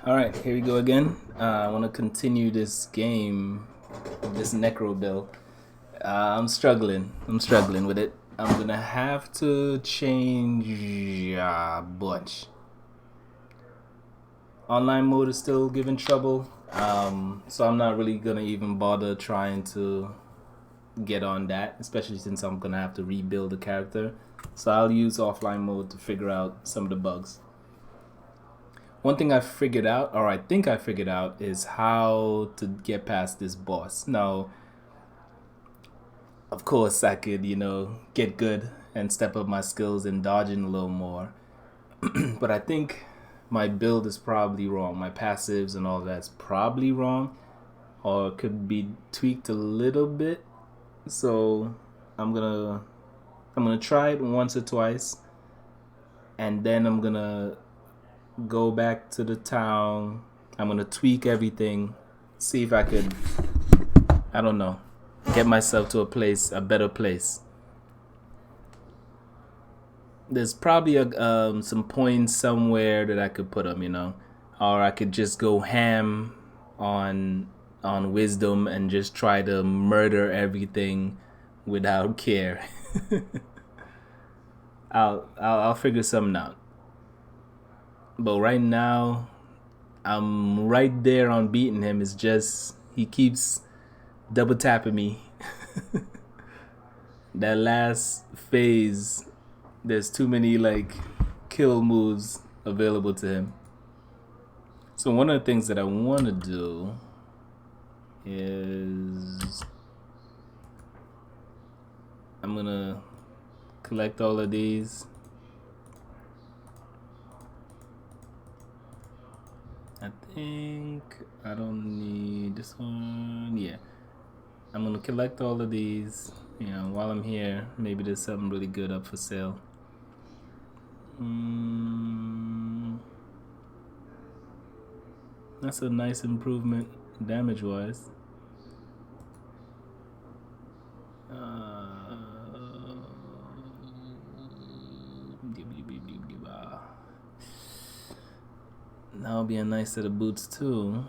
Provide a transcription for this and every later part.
Alright, here we go again. I want to continue this game, this Necro build. I'm struggling. I'm struggling with it. I'm gonna have to change a bunch. Online mode is still giving trouble, so I'm not really gonna even bother trying to get on that, especially since I'm gonna have to rebuild the character. So I'll use offline mode to figure out some of the bugs. One thing I figured out, or I think I figured out, is how to get past this boss. Now, of course, I could, get good and step up my skills in dodging a little more. But I think my build is probably wrong. My passives and all that's probably wrong, or could be tweaked a little bit. So I'm gonna try it once or twice, and then I'm gonna go back to the town. I'm gonna tweak everything, see if I could, I don't know, get myself to a better place. There's probably some points somewhere that I could put them, or I could just go ham on wisdom and just try to murder everything without care. I'll figure something out. But right now, I'm right there on beating him. It's just he keeps double tapping me. That last phase, there's too many kill moves available to him. So one of the things that I want to do is I'm gonna collect all of these. I think I don't need this one. Yeah, I'm gonna collect all of these. While I'm here, maybe there's something really good up for sale. That's a nice improvement damage-wise. That'll be a nice set of boots too.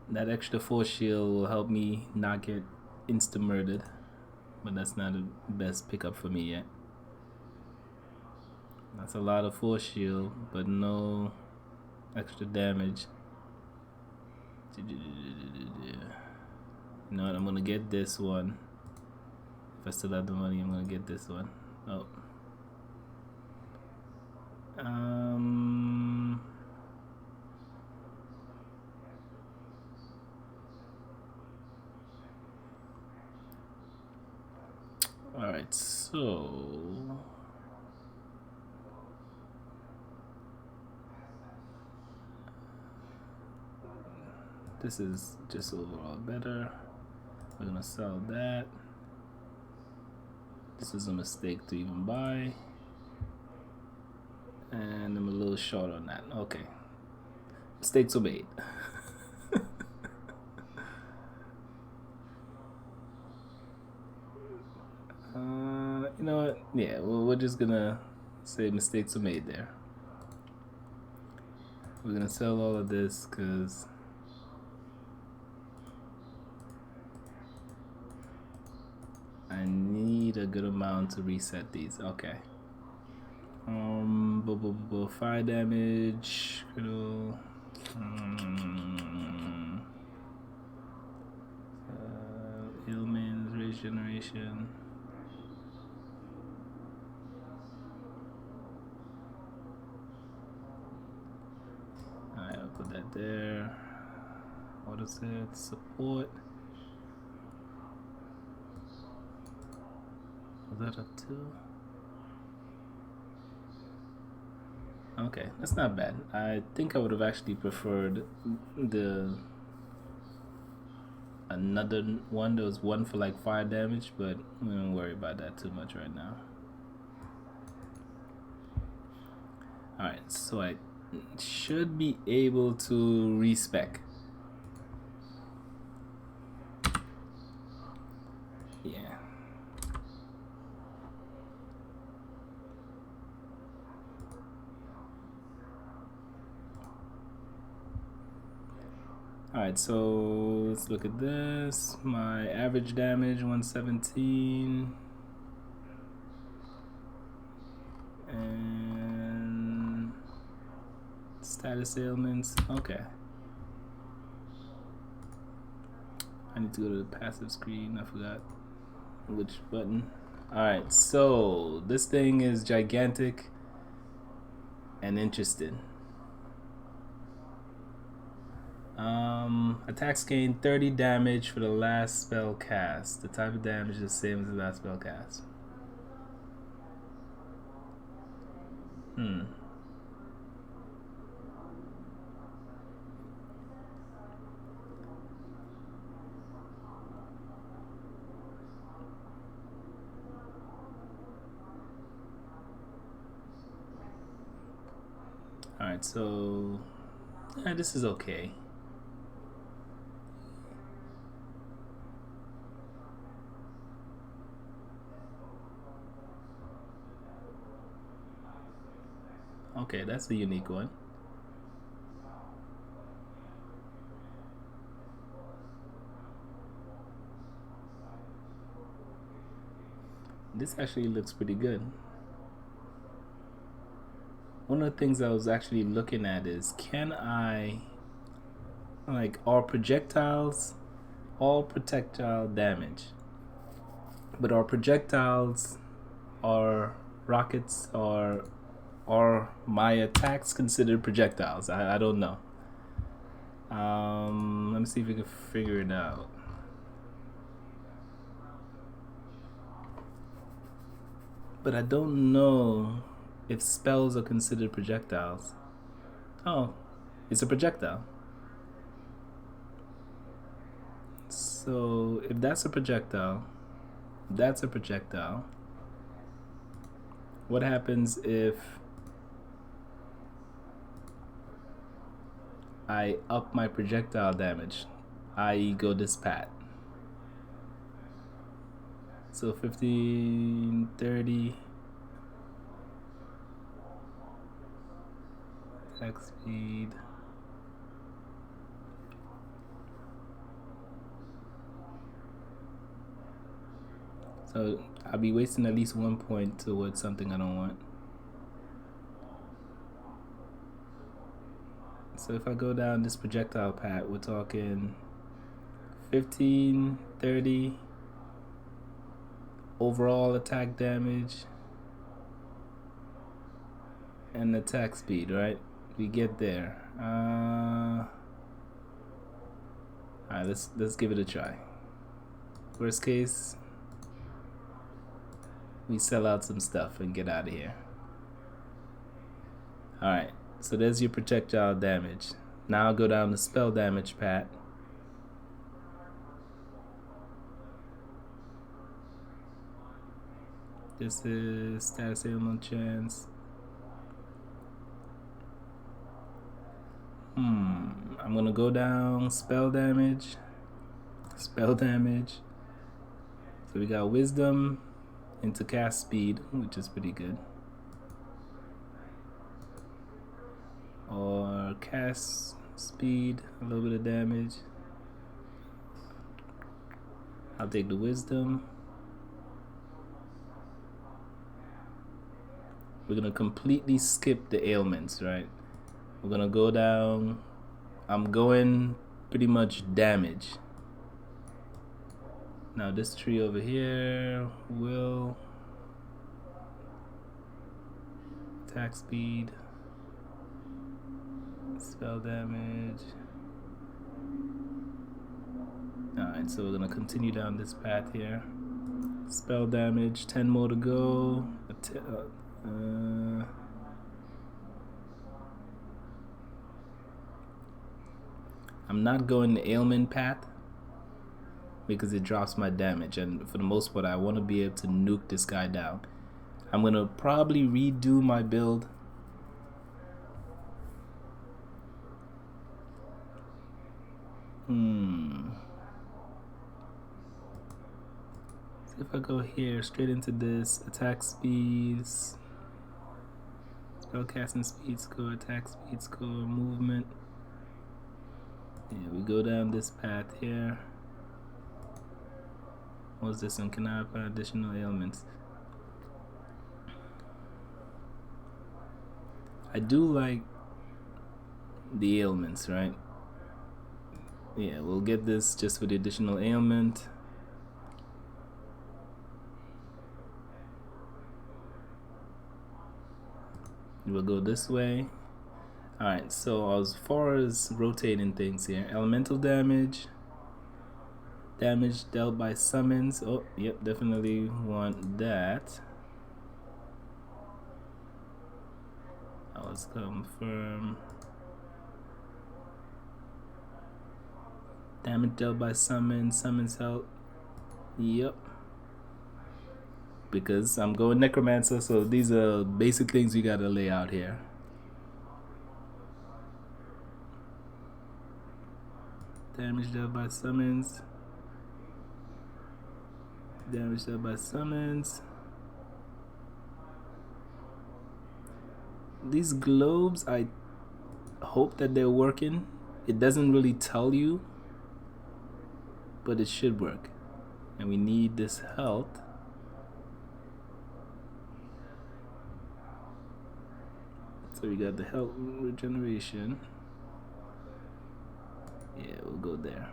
That extra force shield will help me not get insta-murdered, but that's not the best pickup for me yet. That's a lot of force shield, but no extra damage. You know what? I'm gonna get this one. If I still have the money, I'm gonna get this one. Oh. Alright, so this is just overall better. We're gonna sell that. This is a mistake to even buy. And I'm a little short on that. Okay. Mistakes were made. You know what? Yeah, well, we're just gonna say mistakes were made there. We're gonna sell all of this because I need a good amount to reset these. Okay. Fire damage, critical. Ailments, regeneration. Alright, I'll put that there. What is it? Support. Was that a 2? Okay, that's not bad. I think I would have actually preferred another one. There was one for fire damage, but we don't worry about that too much right now. Alright, so I should be able to respec. Yeah. Alright, so let's look at this. My average damage 117. And status ailments. Okay. I need to go to the passive screen. I forgot which button. Alright, so this thing is gigantic and interesting. Attacks gain 30 damage for the last spell cast. The type of damage is the same as the last spell cast. Alright, so this is okay. Okay, that's a unique one. This actually looks pretty good. One of the things I was actually looking at is, can I, like, all projectile damage, but are projectiles or rockets or my attacks considered projectiles? I don't know. Let me see if we can figure it out. But I don't know if spells are considered projectiles. Oh, it's a projectile. So if that's a projectile, what happens if I up my projectile damage, i.e. go this path? So 15, 30 attack speed. So I'll be wasting at least 1 point towards something I don't want. So if I go down this projectile path, we're talking 15, 30 overall attack damage and attack speed, right? We get there. Alright, let's give it a try. Worst case, we sell out some stuff and get out of here. Alright, so there's your projectile damage. Now I'll go down the spell damage path. This is status ailment chance. I'm gonna go down spell damage. So we got wisdom into cast speed, which is pretty good. Or cast speed, a little bit of damage. I'll take the wisdom. We're gonna completely skip the ailments, right? We're gonna go down. I'm going pretty much damage. Now this tree over here will attack speed, spell damage. Alright, so we're gonna continue down this path here. Spell damage, 10 more to go. I'm not going the ailment path because it drops my damage, and for the most part I want to be able to nuke this guy down. I'm gonna probably redo my build. So if I go here straight into this, attack speeds, spellcasting speed score, attack speed score, movement. Yeah, we go down this path here. What's this one? Can I apply additional ailments? I do like the ailments, right? Yeah, we'll get this just for the additional ailment. We'll go this way. Alright, so as far as rotating things here, elemental damage, damage dealt by summons. Oh, yep, definitely want that. Let's confirm. Damage dealt by summons, summons help. Yep. Because I'm going Necromancer, so these are basic things you gotta lay out here. Damage dealt by summons. Damage dealt by summons. These globes, I hope that they're working. It doesn't really tell you, but it should work. And we need this health. So we got the health regeneration. Yeah, we'll go there.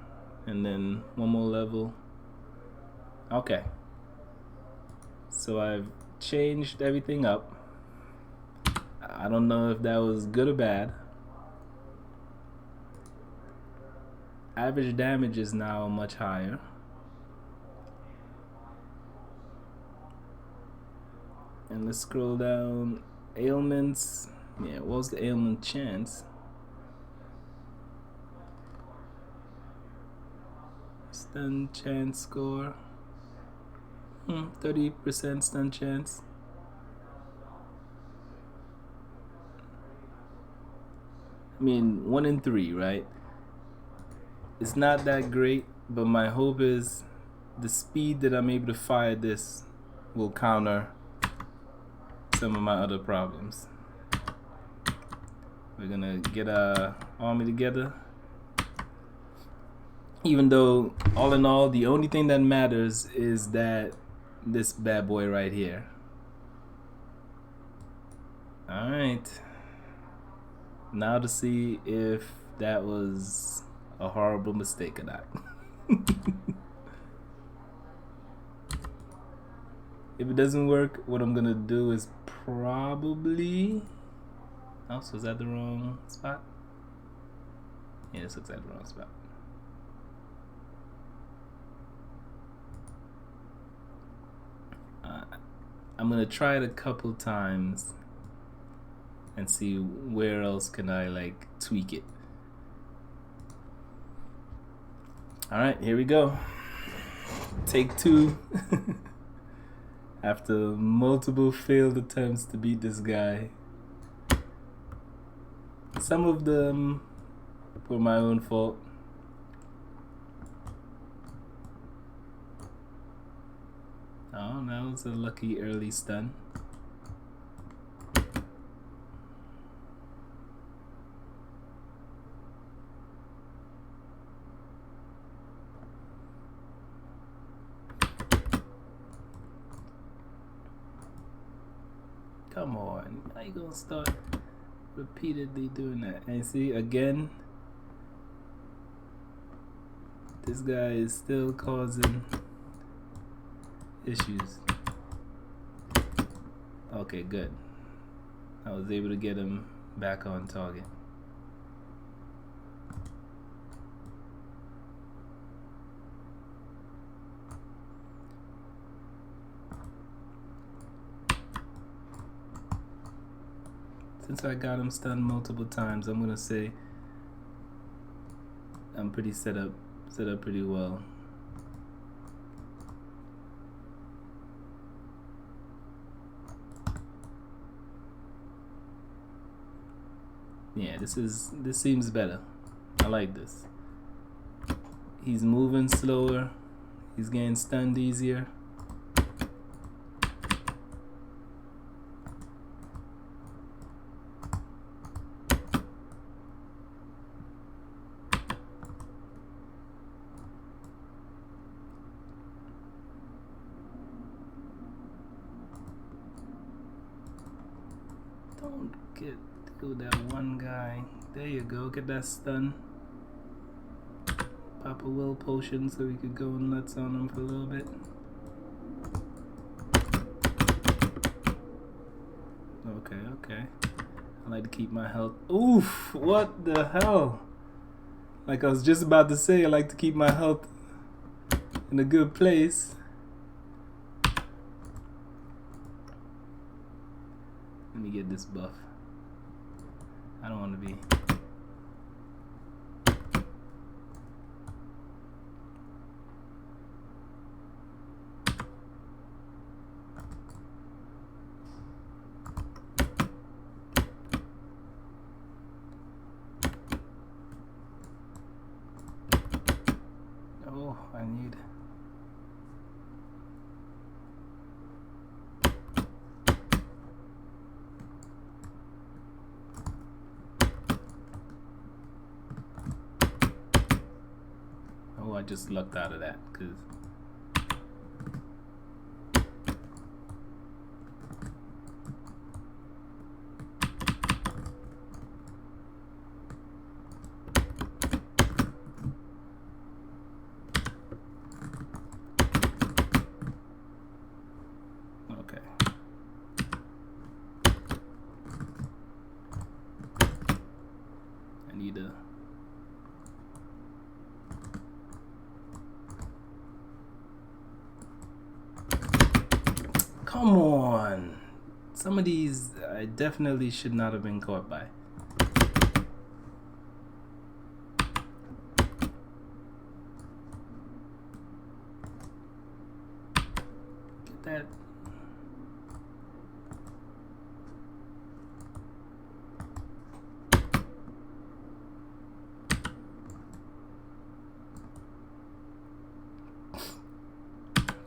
And then one more level. Okay. So I've changed everything up. I don't know if that was good or bad. Average damage is now much higher. And let's scroll down. Ailments. Yeah, what's the ailment chance? Stun chance score. 30% stun chance. I mean, 1 in 3, right? It's not that great, but my hope is the speed that I'm able to fire this will counter some of my other problems. We're gonna get our army together. Even though, all in all, the only thing that matters is that this bad boy right here. Alright. Now to see if that was a horrible mistake or not. If it doesn't work, what I'm gonna do is probably... Oh, so is that the wrong spot? Yeah, this looks like the wrong spot. I'm gonna try it a couple times and see where else can I like tweak it. Alright, here we go. Take 2. After multiple failed attempts to beat this guy. Some of them were my own fault. Oh, that was a lucky early stun. Come on, how you gonna start repeatedly doing that? And see, again, this guy is still causing issues. Okay, good. I was able to get him back on target. Since I got him stunned multiple times, I'm gonna say I'm pretty set up pretty well. Yeah, this seems better. I like this. He's moving slower. He's getting stunned easier. Don't kill that one guy. There you go. Get that stun. Pop a will potion so we could go nuts on him for a little bit. Okay. I like to keep my health. Oof! What the hell? Like I was just about to say, I like to keep my health in a good place. Let me get this buff. I don't want to be. Oh, I need. Oh, I just lucked out of that because. Come on! Some of these I definitely should not have been caught by. Get that.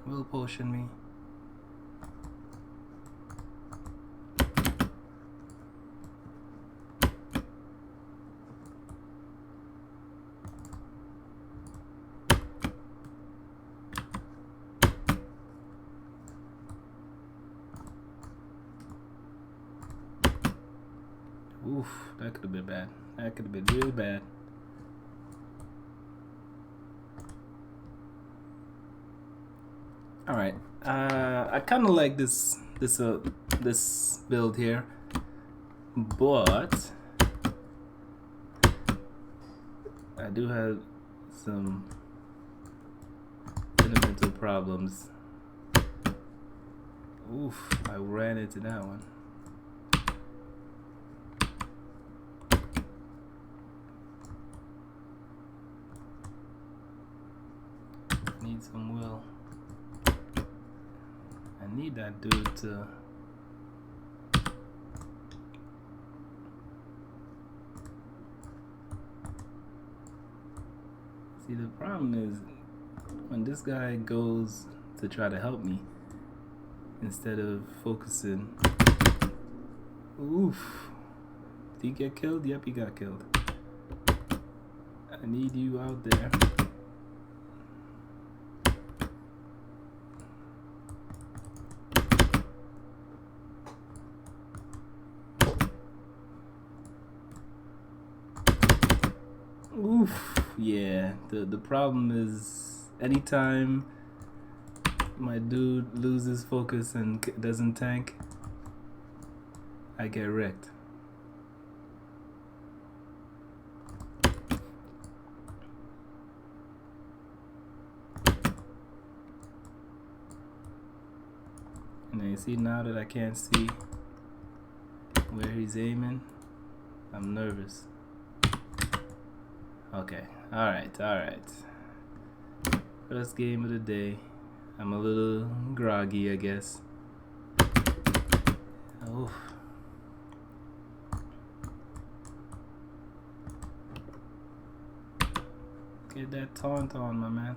Will potion me. Oof, that could have been bad. That could have been real bad. All right, I kind of like this build here, but I do have some fundamental problems. Oof, I ran into that one. Need some will. I need that dude to see. The problem is when this guy goes to try to help me instead of focusing. Oof. Did he get killed? Yep, he got killed. I need you out there. Oof, yeah, the problem is anytime my dude loses focus and doesn't tank, I get wrecked. And then you see now that I can't see where he's aiming, I'm nervous. Okay, alright. First game of the day. I'm a little groggy, I guess. Oof. Get that taunt on, my man.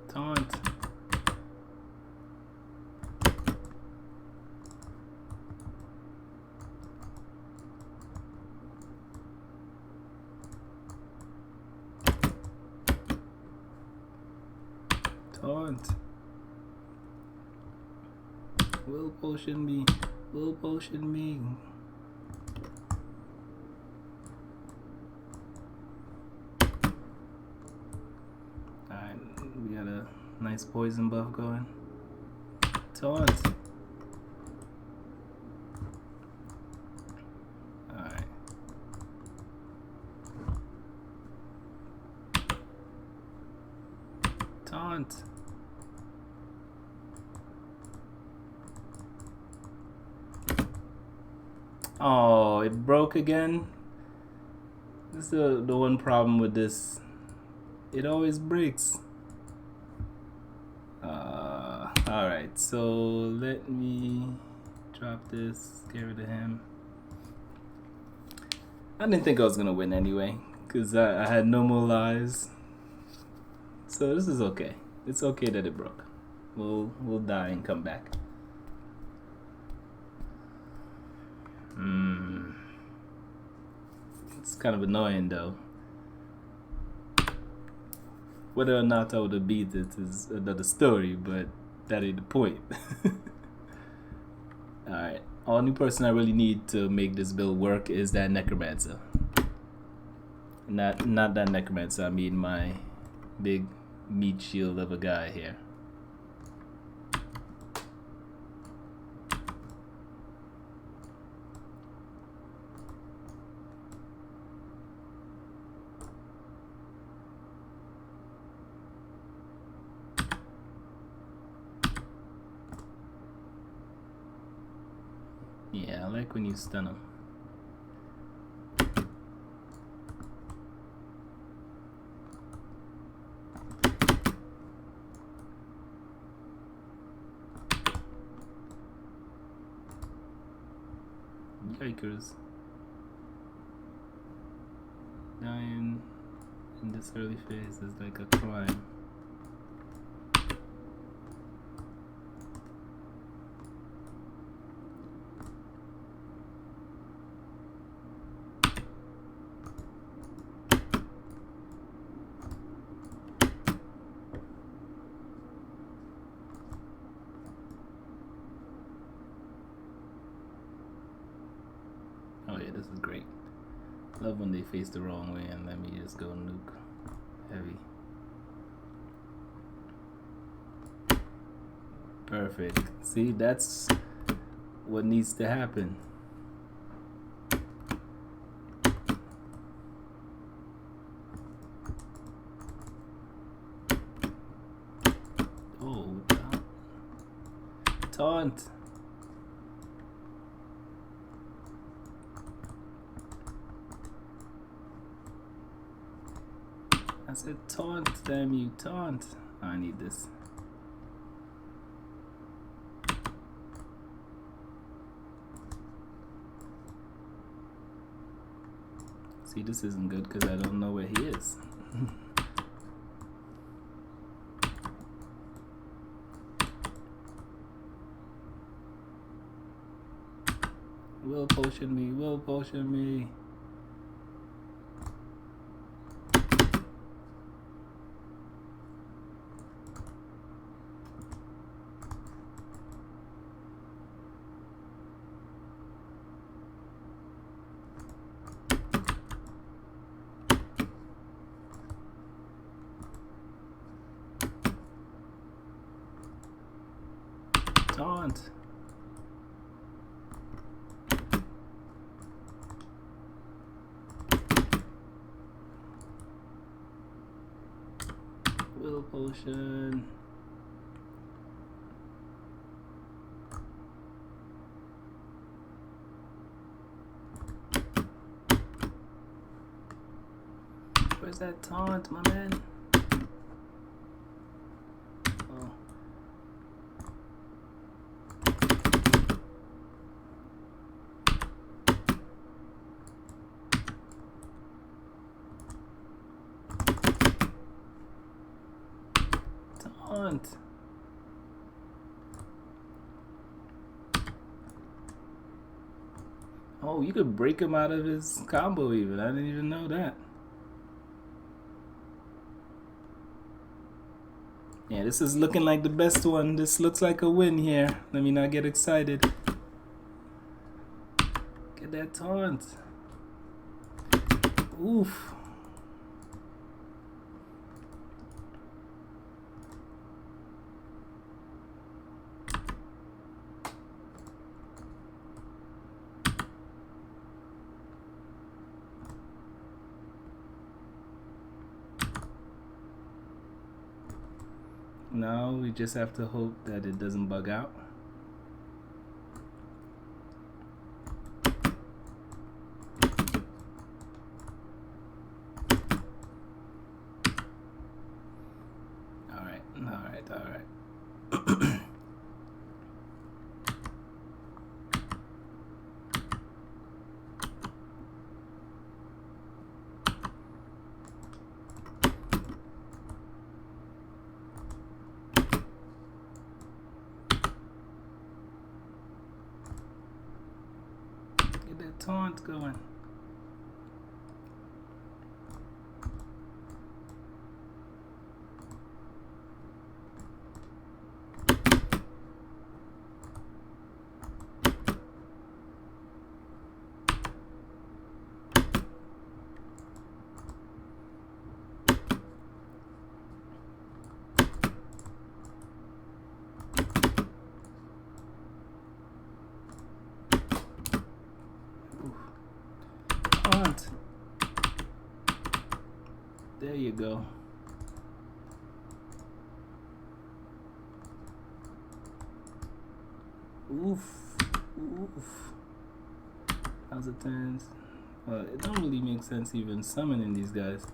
Taunt. Taunt. Will potion me. Will potion me. Alright, we got a nice poison buff going. Taunt. Alright. Taunt. Oh, it broke again. This is the one problem with this. It always breaks. Alright, so let me drop this, get rid of him. I didn't think I was gonna win anyway, because I had no more lives. So this is okay. It's okay that it broke. We'll die and come back. It's kind of annoying though. Whether or not I would have beat it is another story, but that ain't the point. Alright, only person I really need to make this build work is that Necromancer. Not that Necromancer, I mean my big meat shield of a guy here. Yeah, I like when you stun him. Yikers. Dying in this early phase is like a crime. Oh yeah, this is great. Love when they face the wrong way and let me just go nuke heavy. Perfect. See, that's what needs to happen. Oh, taunt. I said taunt, damn you, taunt. Oh, I need this. See, this isn't good because I don't know where he is. Will potion me, will potion me. Taunt. Will potion. Where's that taunt, my man? Oh. Taunt. Oh, you could break him out of his combo even. I didn't even know that. Yeah, this is looking like the best one. This looks like a win here. Let me not get excited. Get that taunt. Oof. Now we just have to hope that it doesn't bug out. Alright. Get that taunt going. Taunt. There you go. Oof. How's it turns? Well, it don't really make sense even summoning these guys.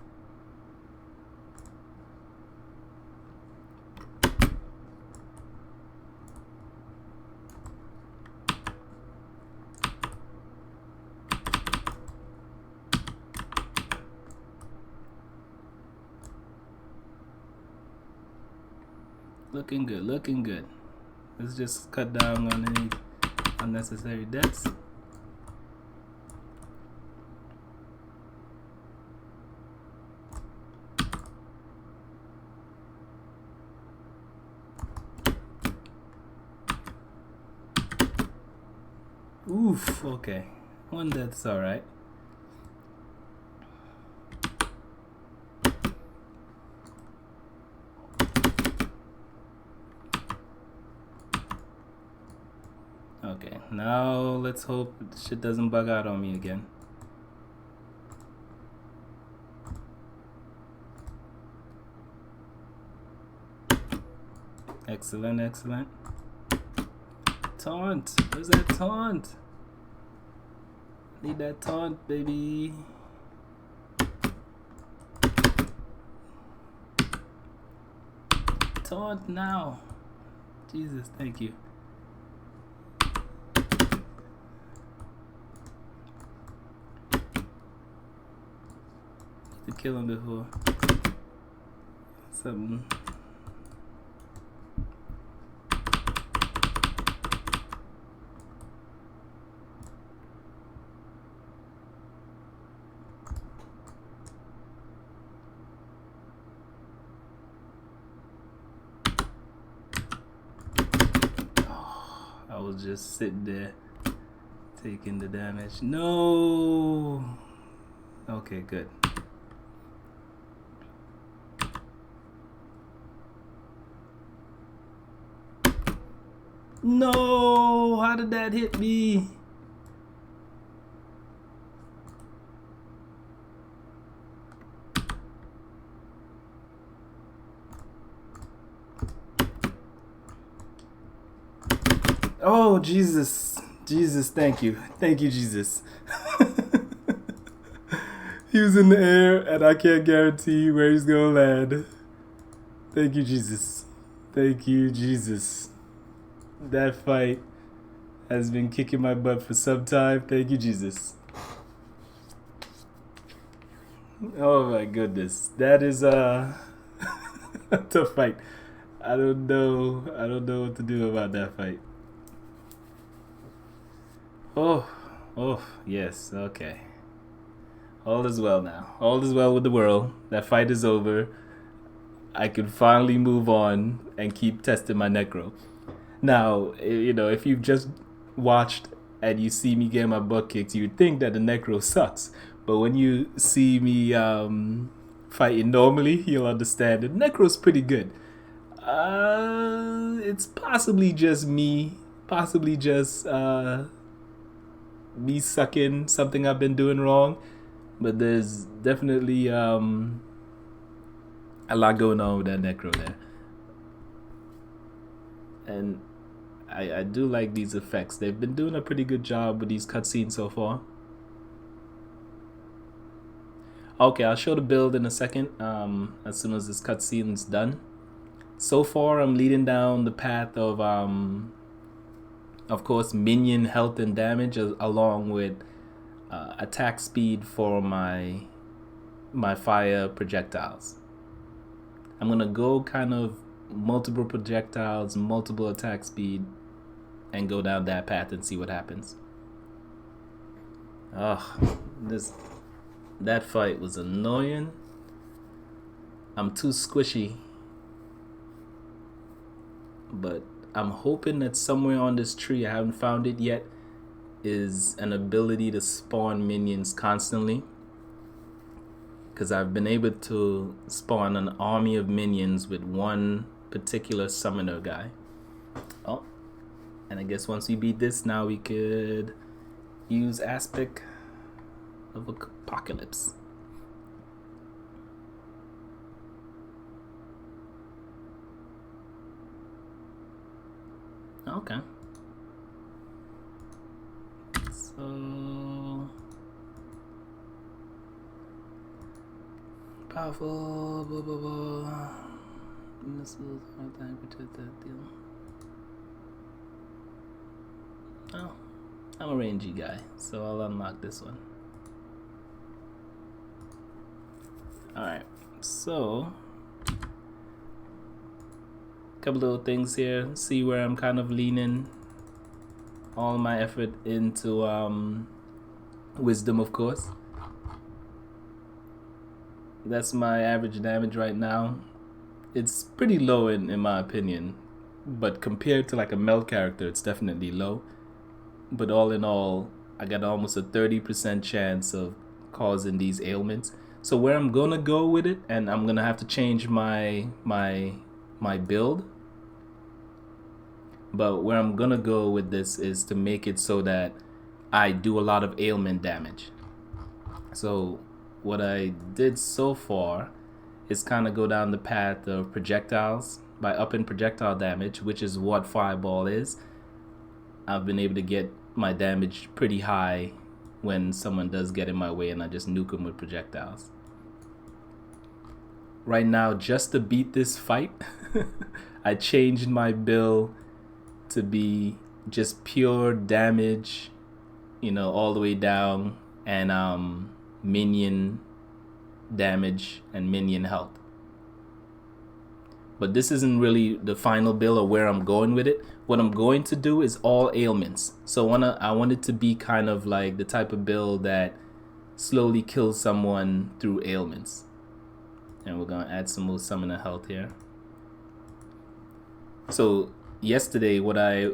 Looking good. Let's just cut down on any unnecessary deaths. Oof, okay. One death's alright. Okay, now let's hope shit doesn't bug out on me again. Excellent. Taunt! Where's that taunt? Need that taunt, baby. Taunt now. Jesus, thank you. To kill him before something. Oh, I was just sitting there taking the damage. No. Okay, good. No, how did that hit me? Oh, Jesus. Jesus, thank you. Thank you, Jesus. He was in the air, and I can't guarantee where he's gonna land. Thank you, Jesus. Thank you, Jesus. That fight has been kicking my butt for some time. Thank you, Jesus. Oh my goodness. That is a tough fight. I don't know what to do about that fight. Oh, yes, okay. All is well now. All is well with the world. That fight is over. I can finally move on and keep testing my Necro. Now, you know, if you've just watched and you see me get my butt kicked, you'd think that the Necro sucks. But when you see me fighting normally, you'll understand the Necro's pretty good. It's possibly just me, possibly just me sucking something I've been doing wrong. But there's definitely a lot going on with that Necro there. And I do like these effects. They've been doing a pretty good job with these cutscenes so far. Okay, I'll show the build in a second, as soon as this cutscene's done. So far, I'm leading down the path of course, minion health and damage, along with attack speed for my fire projectiles. I'm gonna go kind of multiple projectiles, multiple attack speed, and go down that path and see what happens. That fight was annoying. I'm too squishy. But I'm hoping that somewhere on this tree, I haven't found it yet, is an ability to spawn minions constantly. Because I've been able to spawn an army of minions with one particular summoner guy. Oh, and I guess once we beat this, now we could use Aspect of Apocalypse. Okay. So powerful, blah blah blah. Missiles, time protect that deal. Oh, I'm a rangy guy, so I'll unlock this one. Alright, so couple little things here. See where I'm kind of leaning all my effort into wisdom, of course. That's my average damage right now. It's pretty low in my opinion, but compared to like a meld character, it's definitely low. But all in all, I got almost a 30% chance of causing these ailments. So where I'm gonna go with it, and I'm gonna have to change my build, but where I'm gonna go with this is to make it so that I do a lot of ailment damage. So what I did so far is kind of go down the path of projectiles by upping projectile damage, which is what Fireball is. I've been able to get my damage pretty high when someone does get in my way, and I just nuke them with projectiles. Right now, just to beat this fight, I changed my build to be just pure damage, you know, all the way down, and minion damage and minion health. But this isn't really the final build or where I'm going with it. What I'm going to do is all ailments. So I want it to be kind of like the type of build that slowly kills someone through ailments. And we're gonna add some more summoner health here. So yesterday, what I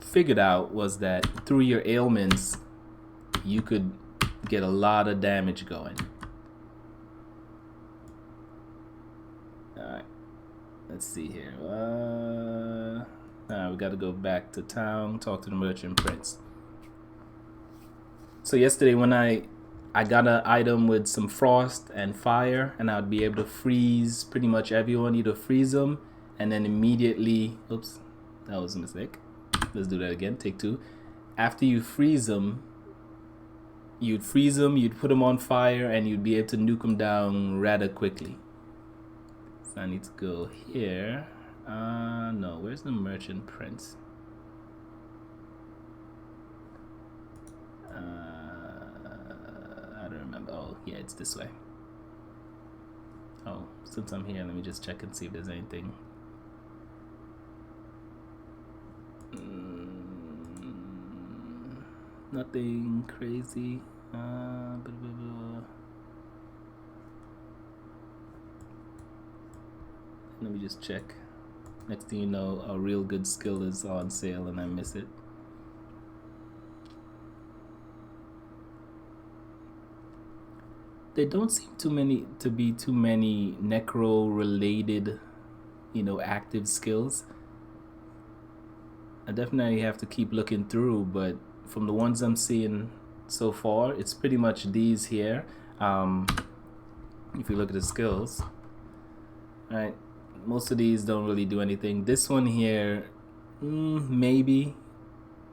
figured out was that through your ailments, you could get a lot of damage going. Alright, let's see here. We gotta go back to town, talk to the merchant prince. So yesterday when I got an item with some frost and fire, and I'd be able to freeze pretty much everyone, either freeze them and then immediately, oops, that was a mistake. Let's do that again, take two. After you freeze them, you'd put them on fire, and you'd be able to nuke them down rather quickly. So I need to go here. No, where's the merchant prince? I don't remember. Oh, yeah, it's this way. Oh, since I'm here, let me just check and see if there's anything. Nothing crazy. Let me just check. Next thing you know, a real good skill is on sale and I miss it. There don't seem to be too many necro related, active skills. I definitely have to keep looking through, but from the ones I'm seeing so far, it's pretty much these here. If you look at the skills, right, most of these don't really do anything. This one here, maybe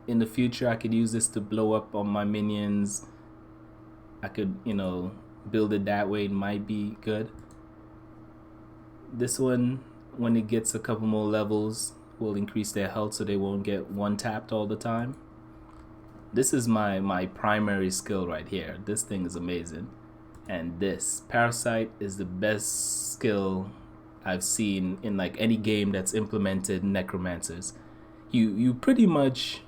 in the future I could use this to blow up on my minions. I could, build it that way. It might be good. This one, when it gets a couple more levels, will increase their health so they won't get one tapped all the time. This is my primary skill right here. This thing is amazing. And this Parasite is the best skill I've seen in like any game that's implemented Necromancers. You pretty much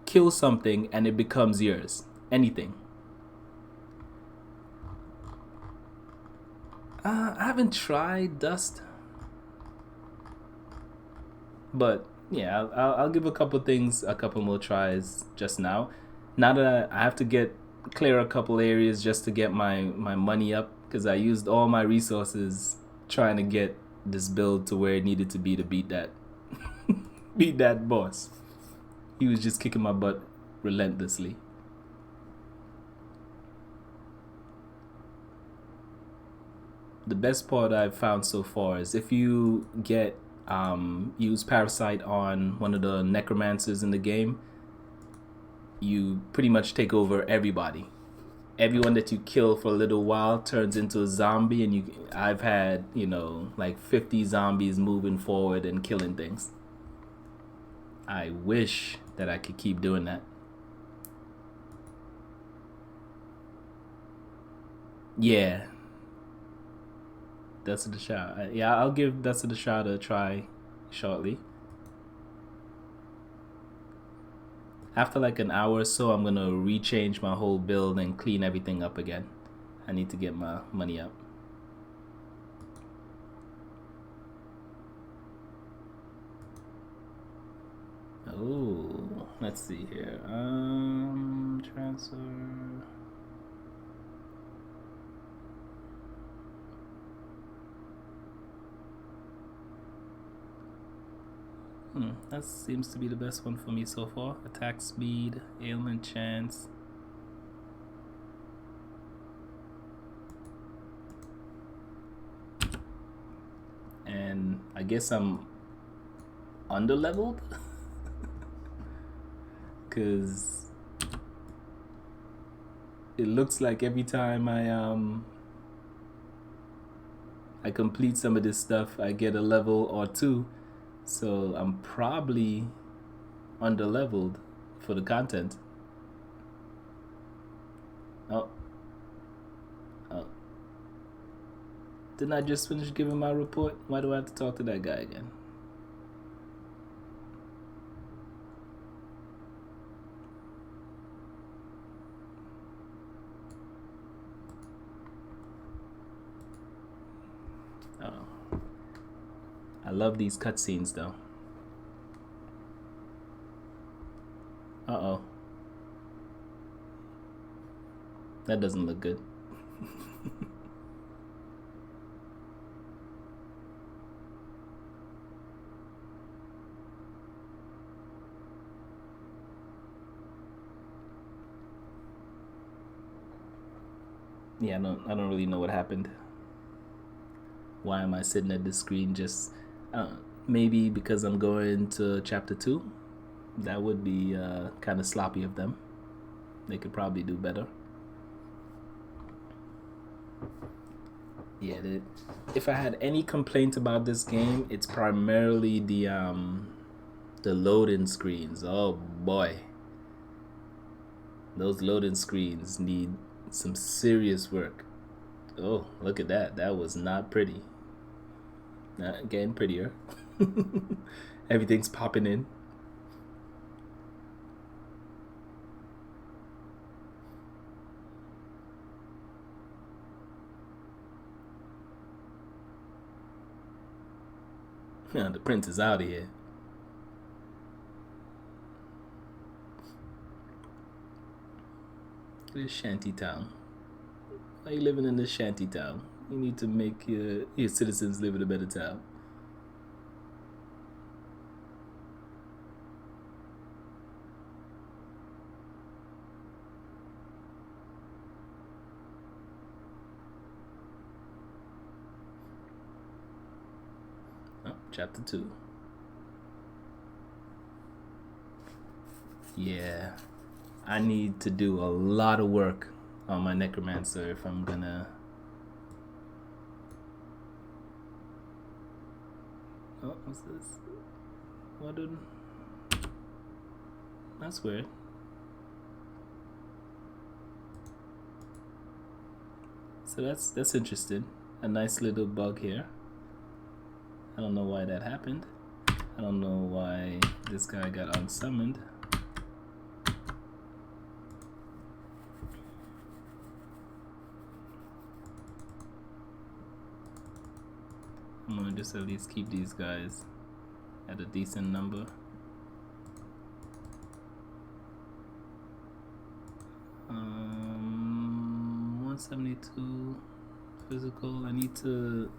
kill something and it becomes yours. Anything. I haven't tried Dust, but yeah, I'll give a couple things a couple more tries just now. Now that I have to clear a couple areas just to get my money up, because I used all my resources trying to get this build to where it needed to be to beat that beat that boss. He was just kicking my butt relentlessly. The best part I've found so far is if you use Parasite on one of the Necromancers in the game, you pretty much take over everybody. Everyone that you kill for a little while turns into a zombie, and I've had, like 50 zombies moving forward and killing things. I wish that I could keep doing that. Yeah. Dust of the Shroud. Yeah, I'll give Dust of the Shroud a try shortly. After like an hour or so, I'm gonna rechange my whole build and clean everything up again. I need to get my money up. Oh, let's see here. Transfer. That seems to be the best one for me so far. Attack speed, ailment chance. And I guess I'm under-leveled? Because it looks like every time I complete some of this stuff, I get a level or two. So I'm probably under-leveled for the content. Oh. Didn't I just finish giving my report? Why do I have to talk to that guy again? Oh. I love these cutscenes though. Uh-oh. That doesn't look good. Yeah, I don't really know what happened. Why am I sitting at this screen? Just maybe because I'm going to chapter 2. That would be kind of sloppy of them. They could probably do better. Yeah, if I had any complaint about this game, it's primarily the loading screens. Oh boy, those loading screens need some serious work. Oh, look at that. That was not pretty. Not getting prettier. Everything's popping in. Yeah, the prince is out of here. This shanty town. Why are you living in this shanty town? You need to make your citizens live in a better town. Oh, chapter 2. Yeah, I need to do a lot of work on my Necromancer if I'm gonna... Oh, what's this? What did... That's weird. So that's interesting. A nice little bug here. I don't know why that happened. I don't know why this guy got unsummoned. I'm gonna just at least keep these guys at a decent number. 172 physical. I need to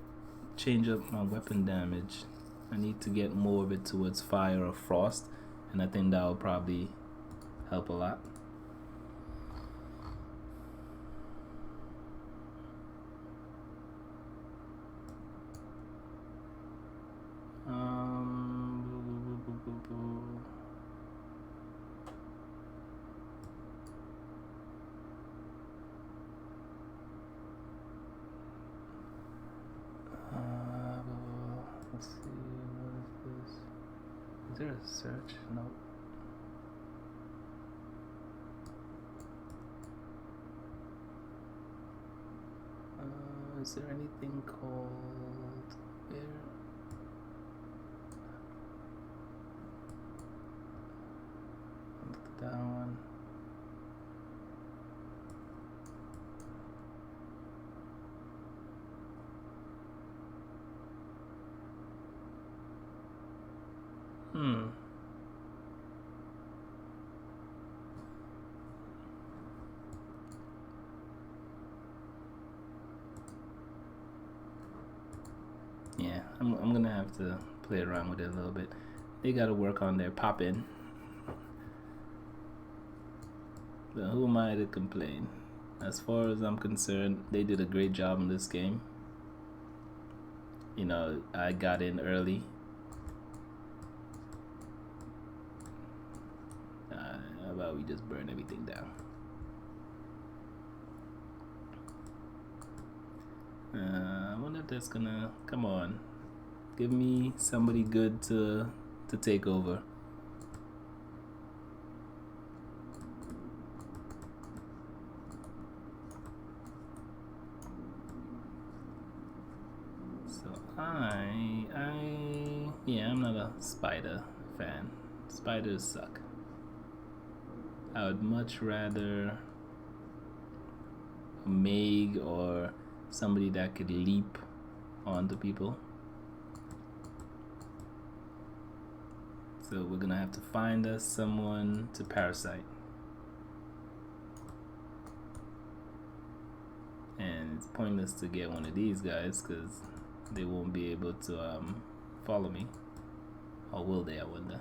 change up my weapon damage. I need to get more of it towards fire or frost, and I think that will probably help a lot. Let's see, what is this? Is there a search? No. Is there anything called where? Look at that one. Yeah, I'm gonna have to play around with it a little bit. They gotta work on their pop-in. But who am I to complain? As far as I'm concerned, they did a great job in this game. You know, I got in early. How about we just burn everything down? I wonder if that's gonna... Come on. Give me somebody good to take over. So yeah, I'm not a spider fan. Spiders suck. I would much rather a mage or somebody that could leap onto people. So we're gonna have to find us someone to parasite. And it's pointless to get one of these guys because they won't be able to follow me. Or will they, I wonder?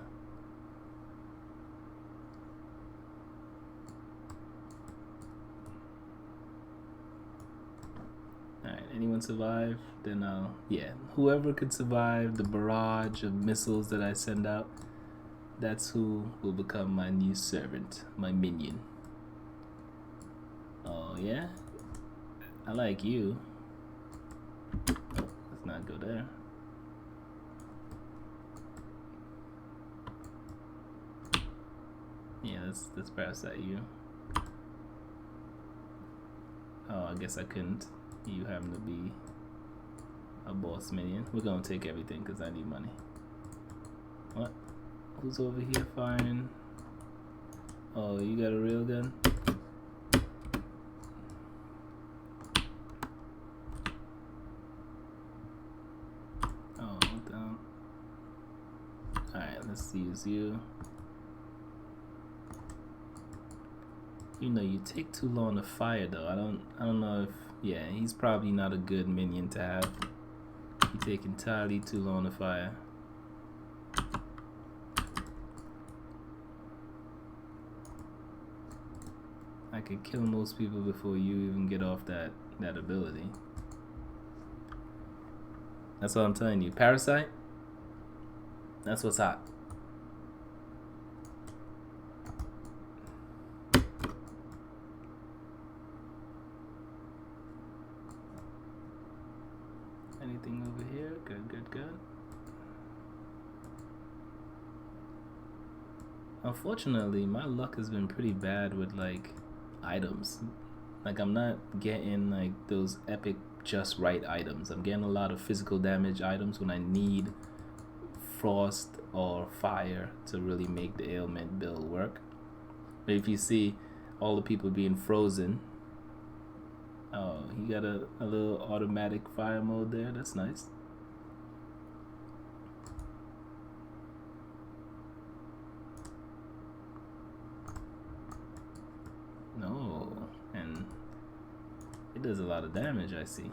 Alright, anyone survive? Then yeah, whoever could survive the barrage of missiles that I send out, that's who will become my new servant, my minion. Oh yeah? I like you. Let's not go there. Yeah, let's parasite you. Oh, I guess I couldn't. You happen to be a boss minion. We're gonna take everything because I need money. What? Who's over here firing? Oh, you got a real gun? Oh, what the hell? let's use you. You know, you take too long to fire though. I don't know if, yeah, he's probably not a good minion to have. You take entirely too long to fire. I could kill most people before you even get off that ability. That's what I'm telling you. Parasite? That's what's hot. Anything over here? Good, good, good. Unfortunately, my luck has been pretty bad with like items. Like I'm not getting like those epic just right items. I'm getting a lot of physical damage items when I need frost or fire to really make the ailment build work. But if you see all the people being frozen, oh, he got a little automatic fire mode there. That's nice. No, and it does a lot of damage, I see.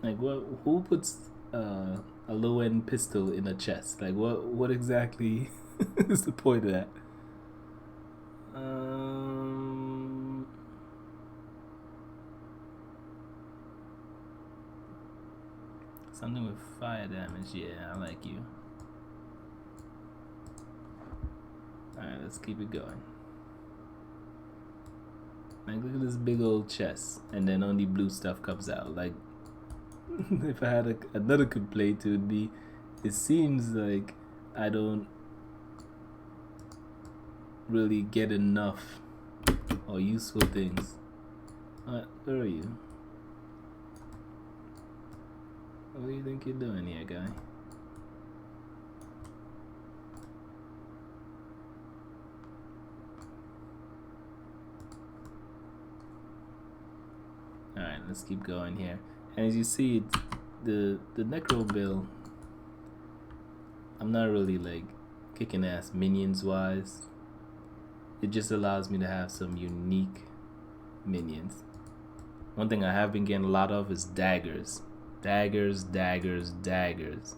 Like what? Who puts a low-end pistol in a chest? Like what exactly is the point of that? Something with fire damage. Yeah, I like you. Alright, let's keep it going. Like, look at this big old chest, and then only blue stuff comes out. Like, if I had another complaint, it would be, it seems like I don't really get enough or useful things. Where are you? What do you think you're doing here, guy? Alright, let's keep going here. And as you see, the Necro build, I'm not really like kicking ass minions wise. It just allows me to have some unique minions. One thing I have been getting a lot of is daggers. Daggers, daggers, daggers.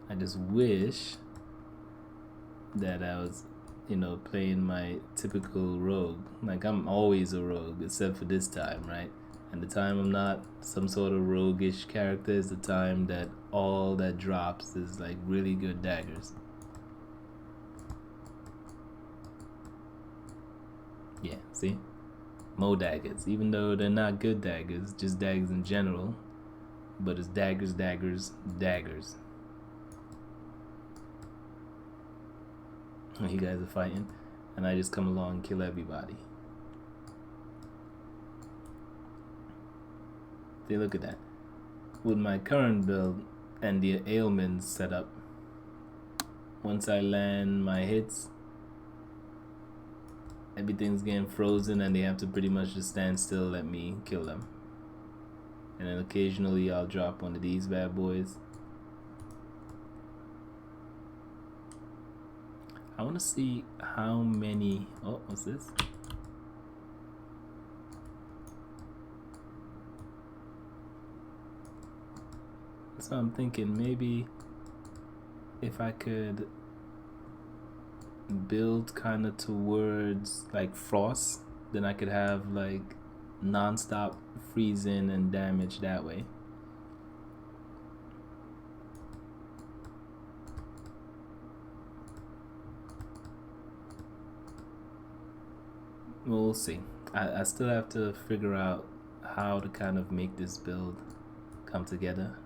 I just wish that I was, you know, playing my typical rogue. Like, I'm always a rogue, except for this time, right? And the time I'm not some sort of roguish character is the time that all that drops is like really good daggers. Yeah, see? Mo daggers, even though they're not good daggers, just daggers in general. But it's daggers, daggers, daggers. You guys are fighting, and I just come along and kill everybody. See, look at that. With my current build and the ailments set up, once I land my hits, everything's getting frozen and they have to pretty much just stand still, let me kill them. And then occasionally I'll drop one of these bad boys. I want to see how many... Oh, what's this? So I'm thinking maybe if I could build kind of towards like frost, then I could have like non-stop freezing and damage that way. We'll see. I still have to figure out how to kind of make this build come together.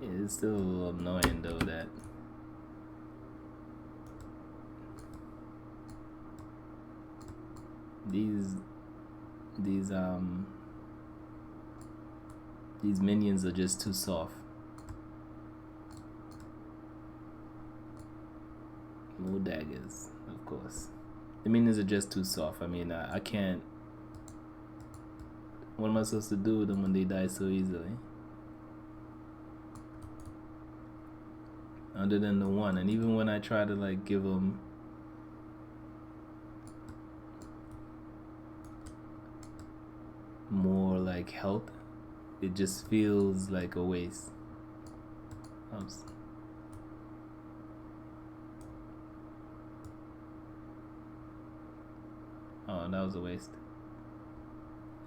It's still a little annoying though that these minions are just too soft. daggers, of course. The minions are just too soft. I mean, I can't. What am I supposed to do with them when they die so easily? Other than the one, and even when I try to like give them more like health, it just feels like a waste. Oops. Oh, that was a waste.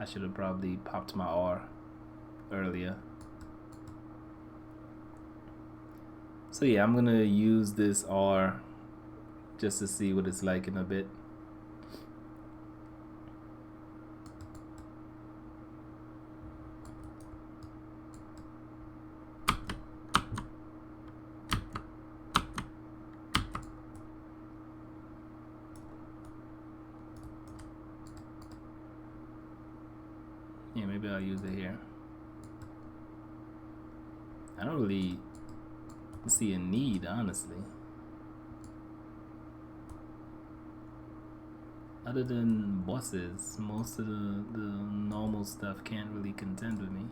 I should have probably popped my R earlier. So yeah, I'm gonna use this R just to see what it's like in a bit. Yeah, maybe I'll use it here. I don't really see a need, honestly. Other than bosses, most of the normal stuff can't really contend with me.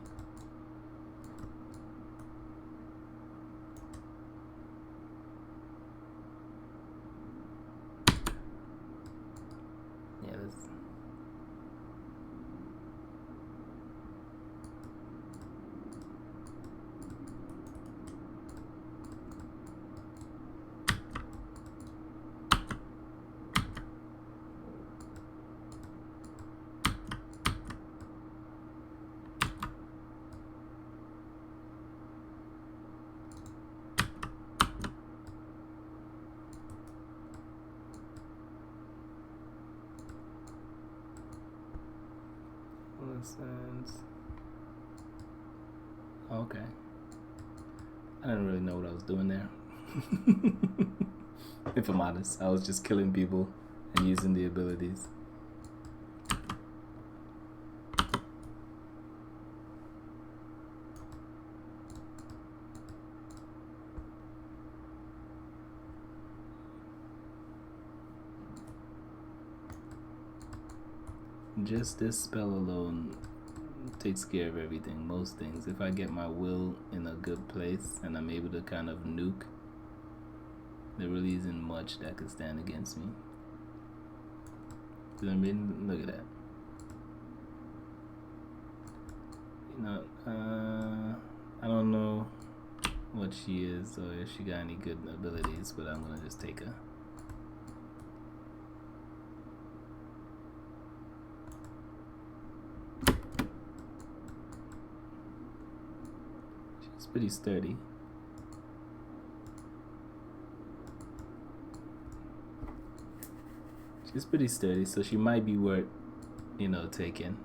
Yeah, this. Okay. I didn't really know what I was doing there. If I'm honest, I was just killing people and using the abilities. Just this spell alone takes care of everything, most things. If I get my will in a good place and I'm able to kind of nuke, there really isn't much that could stand against me. I mean, look at that. You know, I don't know what she is or if she got any good abilities, but I'm gonna just take her. She's pretty sturdy. She's pretty sturdy, so she might be worth, taking.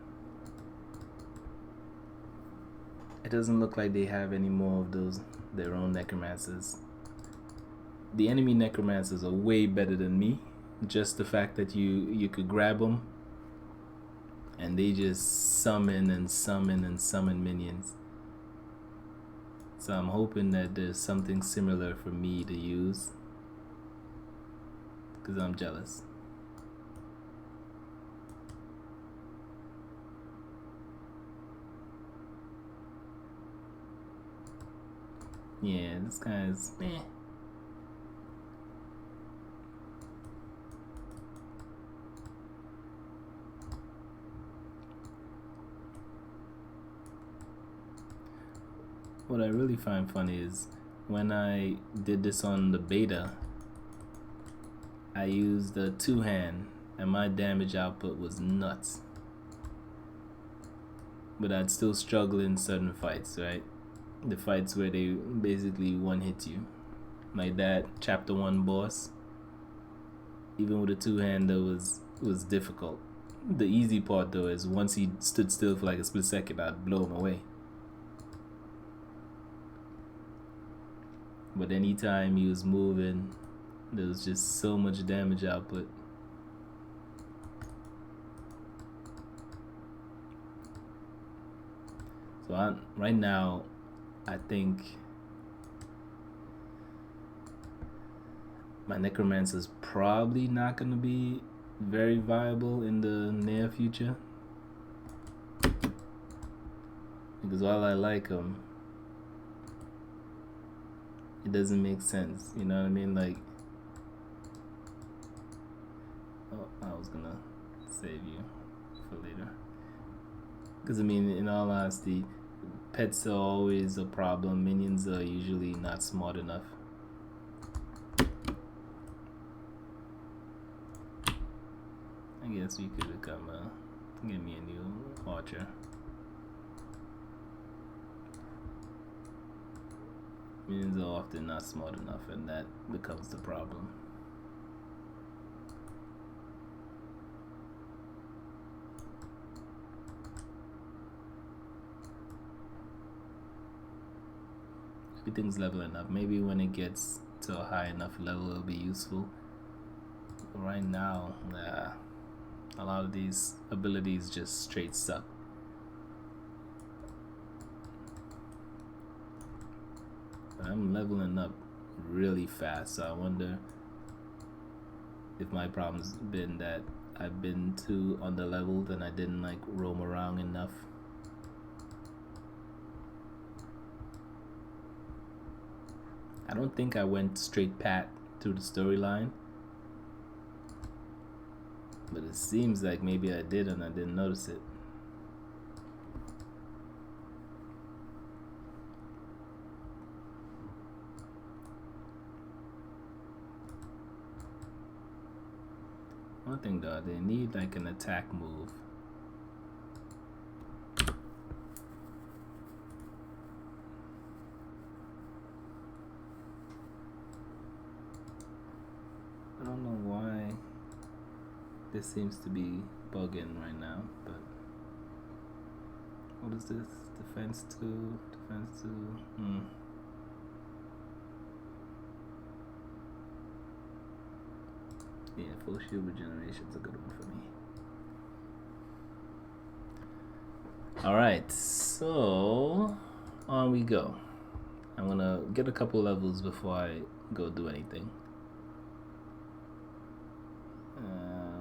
It doesn't look like they have any more of their own necromancers. The enemy necromancers are way better than me. Just the fact that you could grab them and they just summon and summon and summon minions. So I'm hoping that there's something similar for me to use, because I'm jealous. Yeah, this guy's meh. What I really find funny is when I did this on the beta, I used a two-hand and my damage output was nuts. But I'd still struggle in certain fights, right? The fights where they basically one-hit you. Like that chapter 1 boss. Even with a two-hander was difficult. The easy part though is once he stood still for like a split second, I'd blow him away. But anytime he was moving, there was just so much damage output. So right now, I think My Necromancer is probably not going to be very viable in the near future. Because while I like him, it doesn't make sense. You know what I mean? Like, oh, I was going to save you for later. Because, I mean, in all honesty, pets are always a problem. Minions are usually not smart enough. I guess we could become give me a new archer. Minions are often not smart enough, and that becomes the problem. Everything's leveling up. Maybe when it gets to a high enough level, it'll be useful. But right now, a lot of these abilities just straight suck. But I'm leveling up really fast, so I wonder if my problem's been that I've been too underleveled and I didn't like roam around enough. I don't think I went straight pat through the storyline, but it seems like maybe I did and I didn't notice it. One thing though, they need like an attack move. I don't know why this seems to be bugging right now, but what is this? Defense 2, defense 2. Yeah, full shield regeneration's a good one for me. Alright, so on we go. I'm gonna get a couple levels before I go do anything.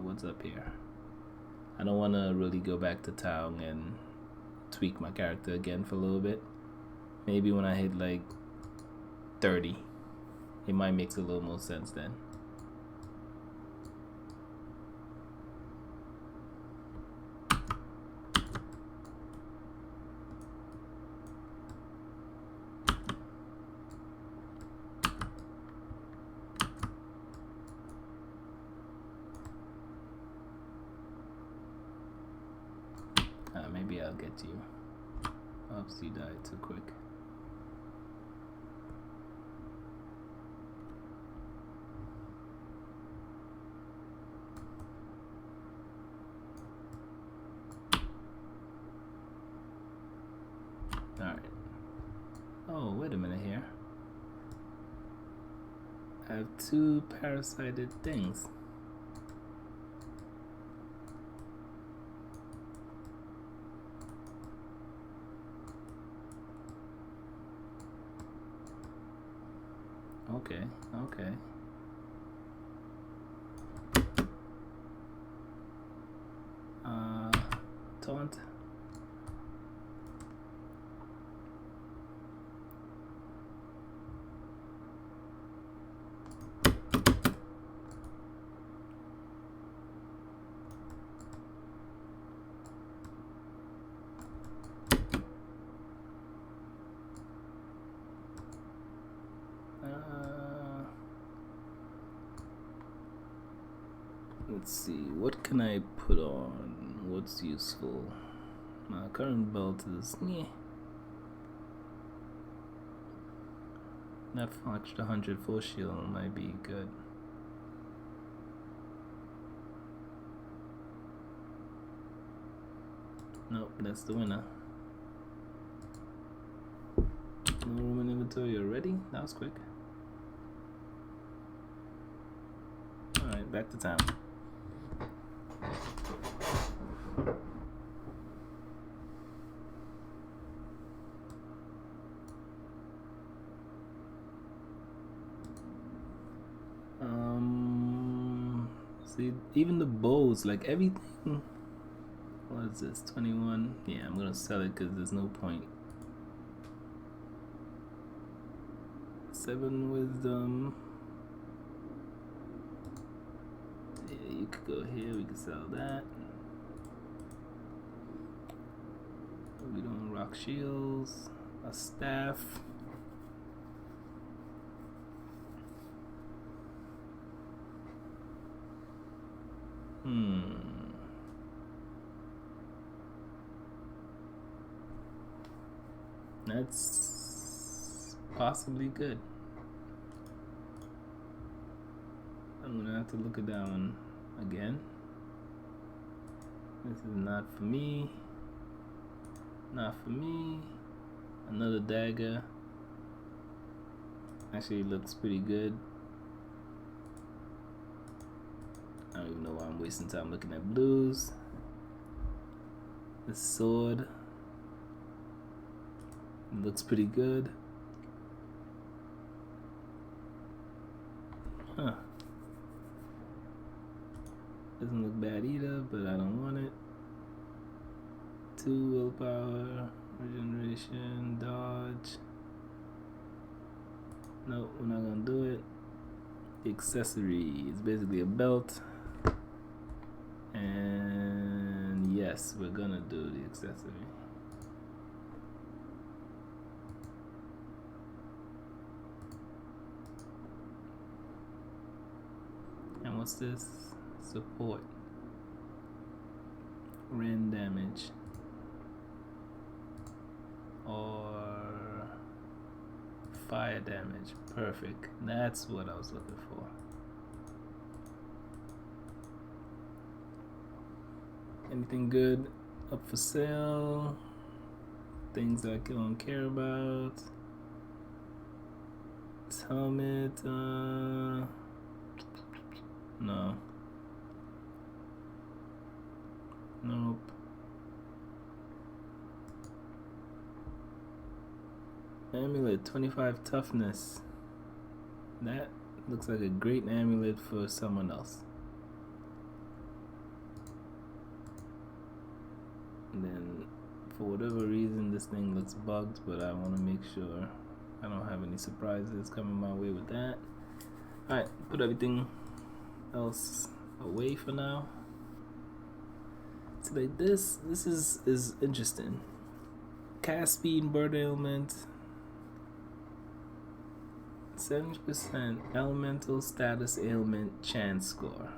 What's up here? I don't want to really go back to town and tweak my character again for a little bit. Maybe when I hit like 30, it might make a little more sense then. Maybe I'll get you. Oops, you died too quick. Alright. Oh, wait a minute here. I have 2 parasited things. Okay, okay. Taunt. Let's see, what can I put on? What's useful? My current belt is that fudged 100 full shield might be good. Nope, that's the winner. No room in inventory already? That was quick. Alright, back to town. Even the bows, like everything. What is this? 21. Yeah, I'm gonna sell it because there's no point. 7 wisdom. Yeah, you could go here. We could sell that. We don't rock shields. A staff. That's possibly good. I'm gonna have to look at that one again. This is not for me. Not for me. Another dagger. Actually looks pretty good. I don't even know why I'm wasting time looking at blues. This sword looks pretty good. Huh. Doesn't look bad either, but I don't want it. 2 willpower, regeneration, dodge. No, we're not gonna do it. The accessory is basically a belt. And yes, we're gonna do the accessory. And what's this? Support. Rend damage. Or fire damage. Perfect. That's what I was looking for. Anything good up for sale? Things I don't care about. Helmet. No. Nope. Amulet, 25 toughness. That looks like a great amulet for someone else. And then, for whatever reason, this thing looks bugged, but I want to make sure I don't have any surprises coming my way with that. Alright, put everything else away for now. So like this is interesting. Cast speed, bird ailment, 70% elemental status ailment chance score.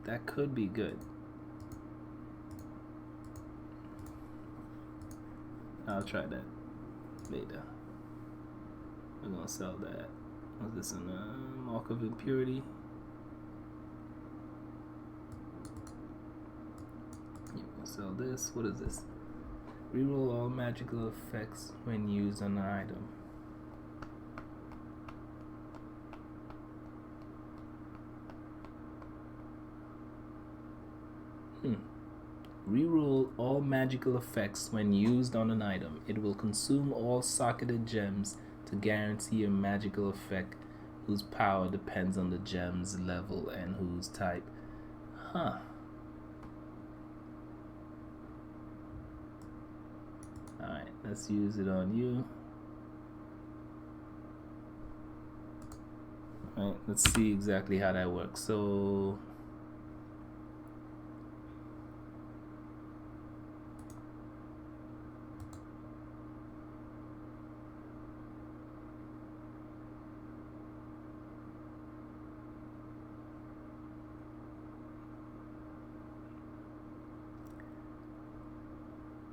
That could be good. I'll try that later. We're gonna sell that. What's this in mark of impurity? Yeah, we'll sell this. What is this? Reroll all magical effects when used on an item. Reroll all magical effects when used on an item. It will consume all socketed gems to guarantee a magical effect whose power depends on the gem's level and whose type. Huh. Alright, let's use it on you. Alright, let's see exactly how that works. So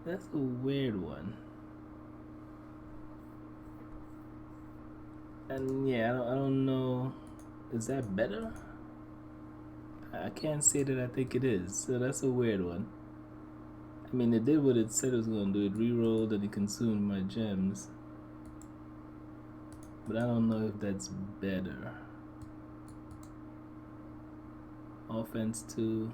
that's a weird one. And yeah, I don't know. Is that better? I can't say that I think it is. So that's a weird one. I mean, it did what it said it was going to do. It rerolled and it consumed my gems. But I don't know if that's better. Offense 2.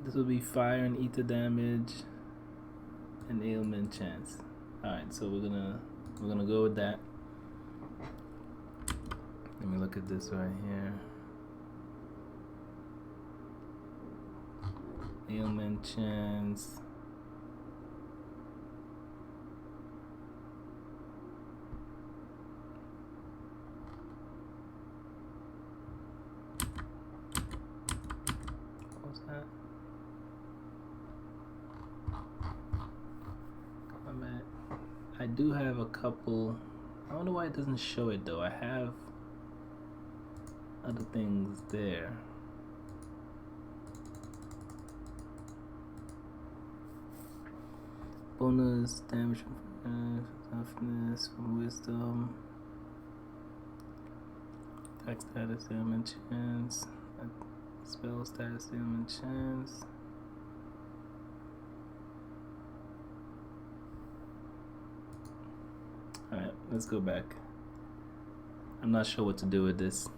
This will be fire and ether damage and ailment chance. Alright, so we're gonna go with that. Let me look at this right here. Ailment chance. What's that? Combat. I do have a couple. I wonder why it doesn't show it though. I have other things there. Bonus damage from toughness, from wisdom, attack status, ailment chance, spell status, ailment chance. Alright, let's go back. I'm not sure what to do with this.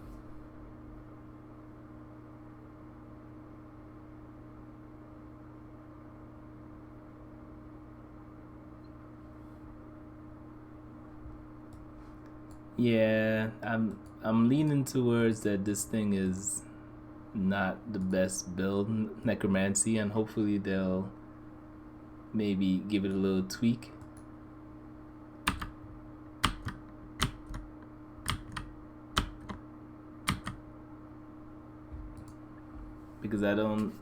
Yeah, I'm leaning towards that this thing is not the best build, necromancy, and hopefully they'll maybe give it a little tweak. Because I don't,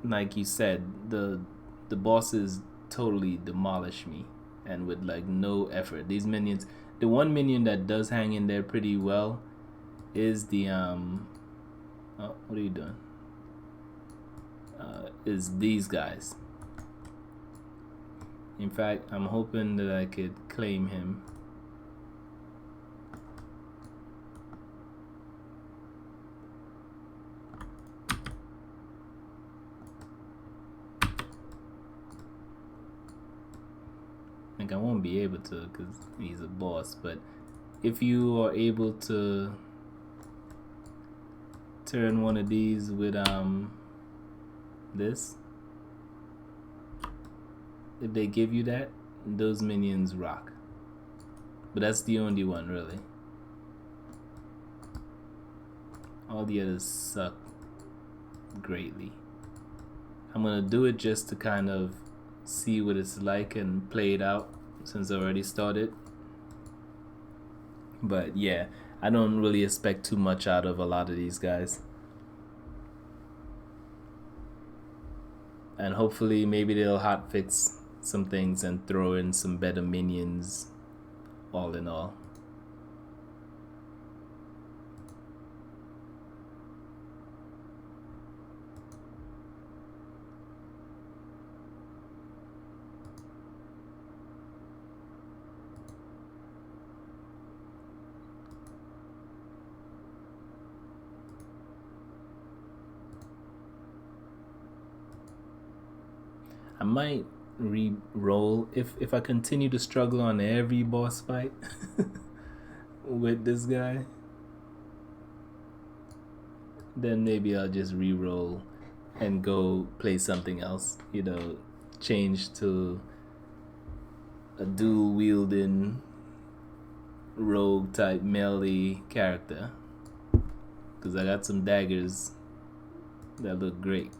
like you said, the bosses totally demolish me, and with like no effort. These minions, the one minion that does hang in there pretty well is the oh, what are you doing? Is these guys. In fact, I'm hoping that I could claim him. I won't be able to because he's a boss, but if you are able to turn one of these with this, if they give you that, those minions rock. But that's the only one really. All the others suck greatly. I'm gonna do it just to kind of see what it's like and play it out since I already started. But yeah, I don't really expect too much out of a lot of these guys. And hopefully maybe they'll hotfix some things and throw in some better minions all in all. I might re-roll if I continue to struggle on every boss fight with this guy, then maybe I'll just re-roll and go play something else, you know, change to a dual wielding rogue type melee character, because I got some daggers that look great.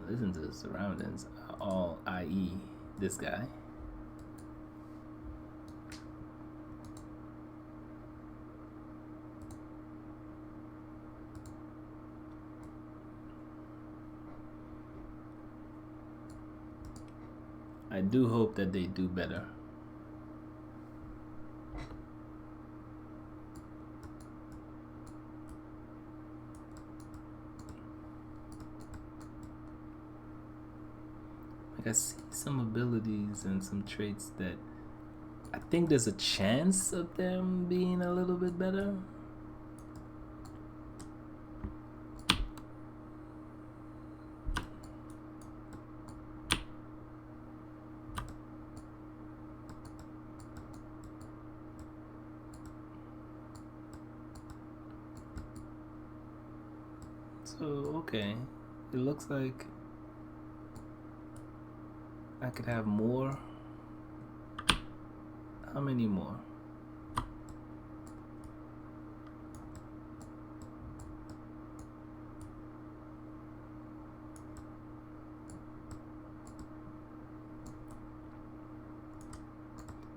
Listen to the surroundings, all i.e. this guy. I do hope that they do better. I see some abilities and some traits that I think there's a chance of them being a little bit better. So, okay. It looks like I could have more. How many more?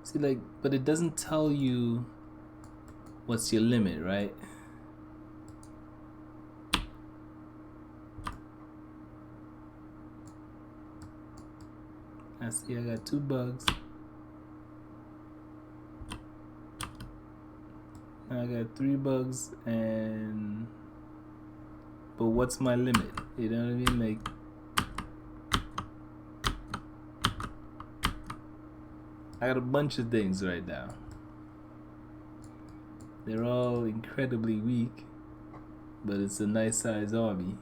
See, like, but it doesn't tell you what's your limit, right? I see I got 2 bugs. Now I got 3 bugs, and but what's my limit? You know what I mean? Like, I got a bunch of things right now. They're all incredibly weak, but it's a nice size army.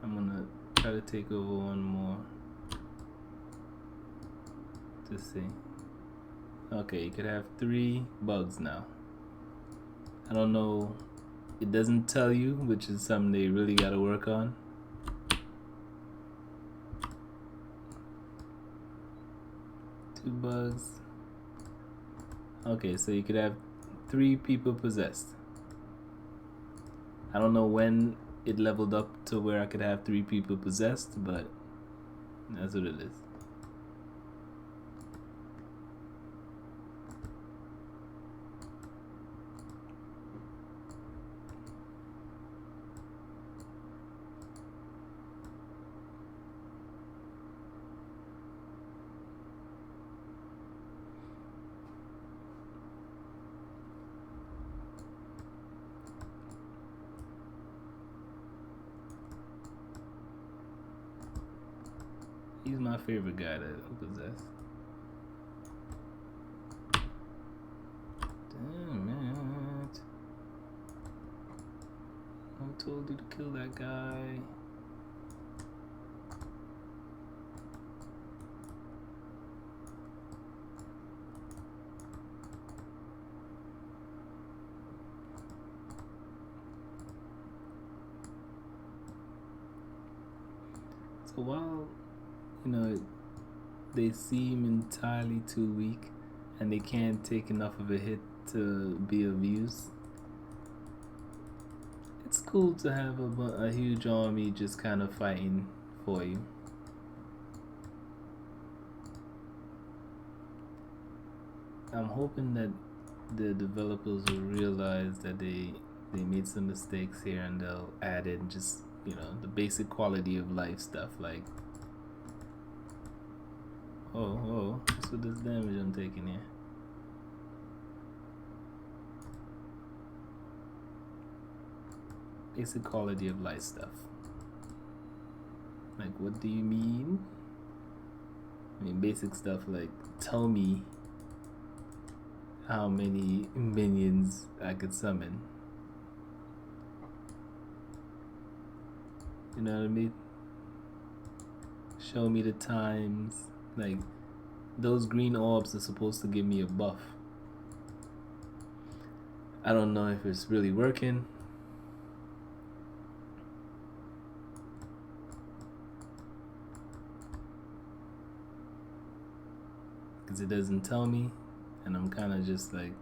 I'm gonna try to take over one more to see. Okay, you could have 3 bugs now. I don't know. It doesn't tell you, which is something they really gotta work on. Two bugs. Okay, so you could have 3 people possessed. I don't know when it leveled up to where I could have 3 people possessed, but that's what it is. He's my favorite guy to possess. Damn it. I told you to kill that guy. So while, you know, they seem entirely too weak and they can't take enough of a hit to be of use, it's cool to have a huge army just kind of fighting for you. I'm hoping that the developers will realize that they made some mistakes here and they'll add in just, you know, the basic quality of life stuff like, oh, what's with this damage I'm taking here? Basic quality of life stuff. Like, what do you mean? I mean, basic stuff like, tell me how many minions I could summon. You know what I mean? Show me the times. Like, those green orbs are supposed to give me a buff. I don't know if it's really working. Because it doesn't tell me. And I'm kind of just like,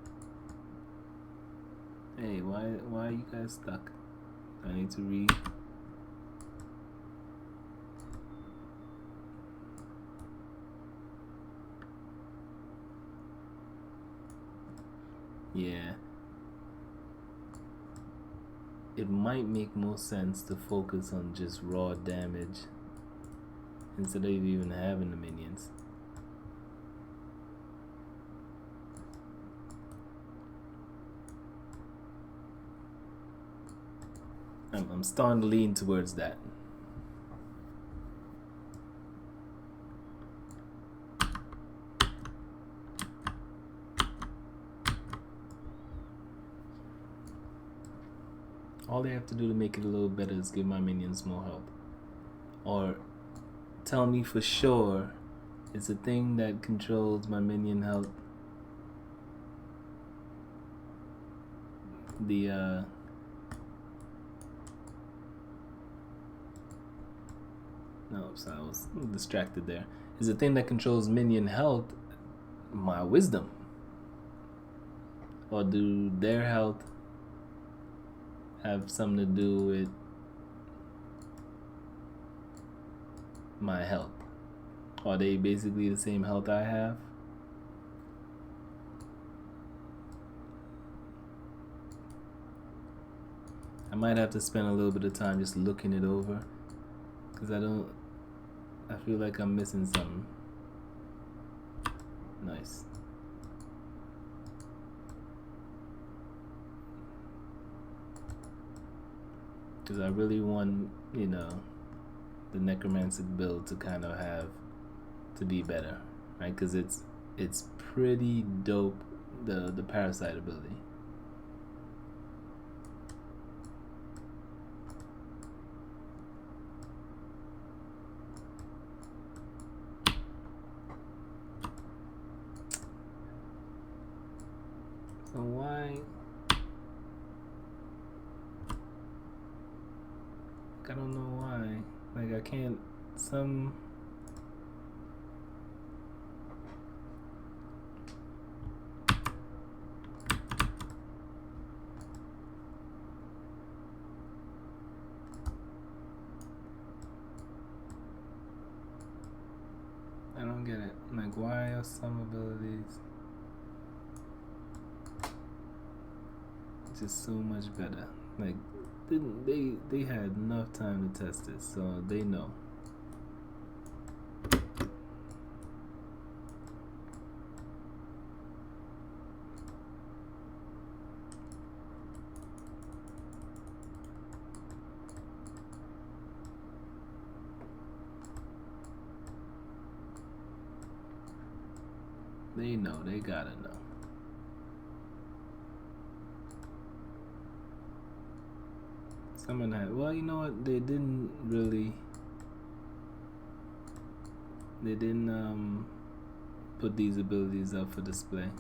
hey, why are you guys stuck? I need to read. Yeah. It might make more sense to focus on just raw damage instead of even having the minions. I'm starting to lean towards that. All they have to do to make it a little better is give my minions more health. Or tell me for sure it's a thing that controls my minion health. The no, so I was distracted there. Is a thing that controls minion health my wisdom? Or do their health have something to do with my health? Are they basically the same health I have? I might have to spend a little bit of time just looking it over, because I feel like I'm missing something. Nice. Because I really want, the Necromancer build to kind of to be better, right? Because it's pretty dope, the parasite ability. So why? I don't know why. Like, I can't. I don't get it. Like, why are some abilities just so much better? Like, they had enough time to test it, so they know. They know. They gotta know. Someone had. Well, you know what? They didn't really. They didn't put these abilities up for display.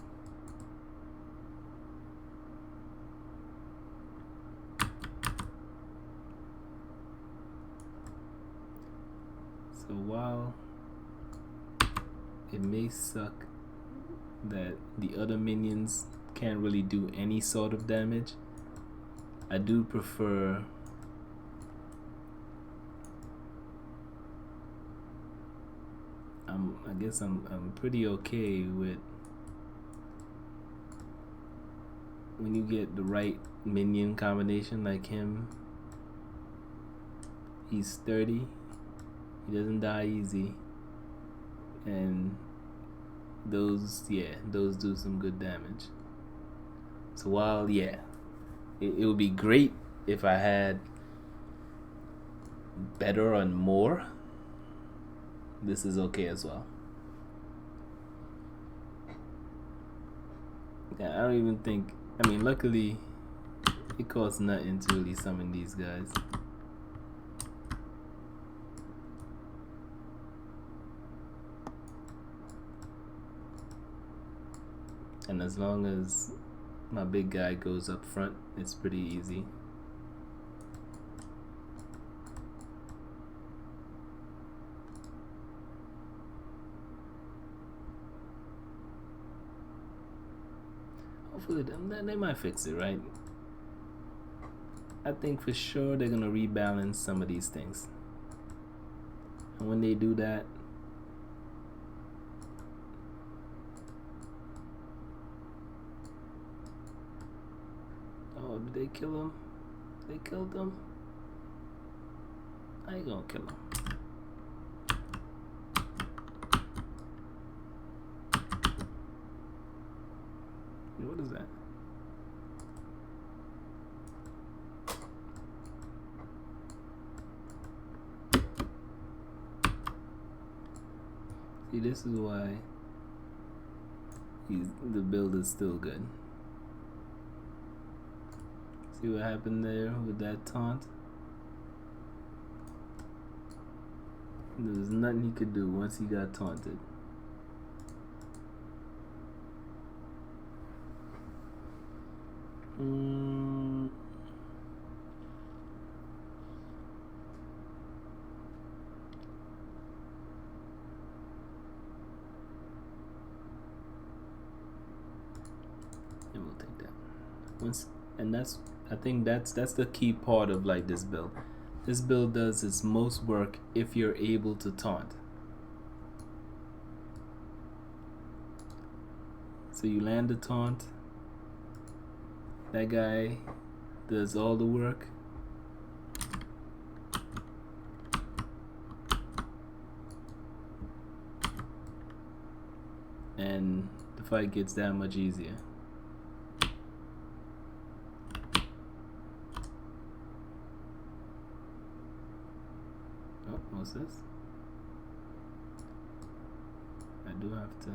So while it may suck that the other minions can't really do any sort of damage, I do prefer I guess I'm pretty okay with when you get the right minion combination like him. He's sturdy, he doesn't die easy, and those do some good damage. So while it would be great if I had better and more, this is okay as well. Yeah, I don't even think, luckily it costs nothing to really summon these guys. And as long as my big guy goes up front, it's pretty easy. Hopefully they might fix it, right? I think for sure they're gonna rebalance some of these things. And when they do that, oh, did they kill him? They killed him? I ain't gonna kill him. What is that? See, this is why the build is still good. See what happened there with that taunt? There's nothing he could do once he got taunted. And we'll take that. I think that's the key part of like this build. This build does its most work if you're able to taunt. So you land the taunt. That guy does all the work. And the fight gets that much easier. Oh, what's this? I do have to.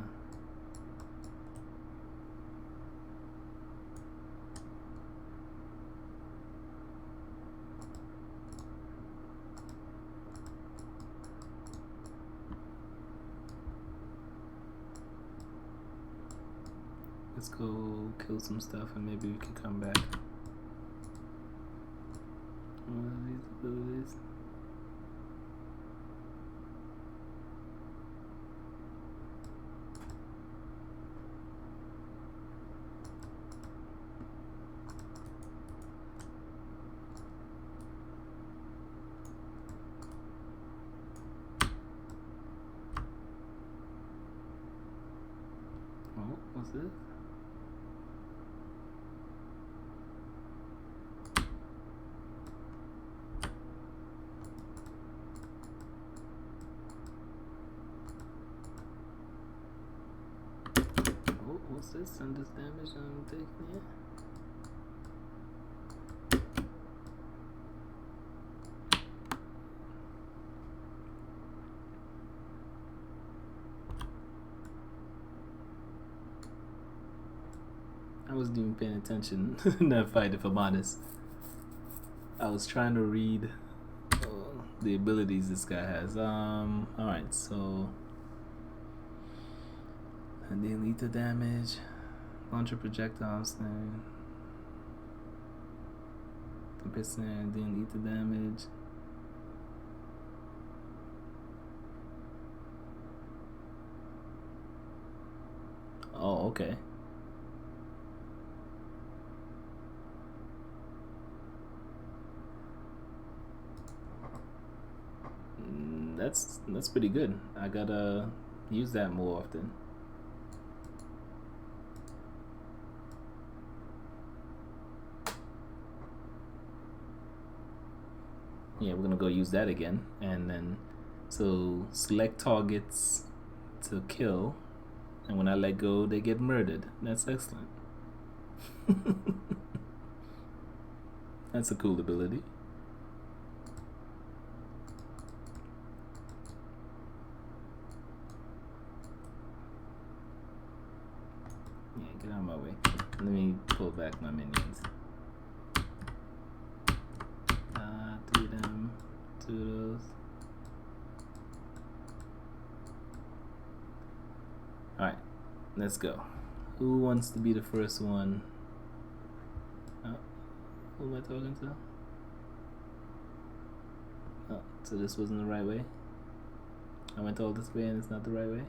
Let's go kill some stuff and maybe we can come back. What are these abilities? Oh, what's this? What's this? Send this damage I'm taking here. I wasn't even paying attention in that fight, if I'm honest. I was trying to read the abilities this guy has. Alright, so and then lethal damage, launcher projectiles thing, 10%, then lethal damage. Oh, okay. That's pretty good. I gotta use that more often. Yeah, we're gonna go use that again, and then so select targets to kill, and when I let go they get murdered. That's excellent. That's a cool ability. Yeah, get out of my way. Let me pull back my minions. Do them, do those. Alright, let's go. Who wants to be the first one? Oh, who am I talking to? Oh, so this wasn't the right way? I went all this way and it's not the right way?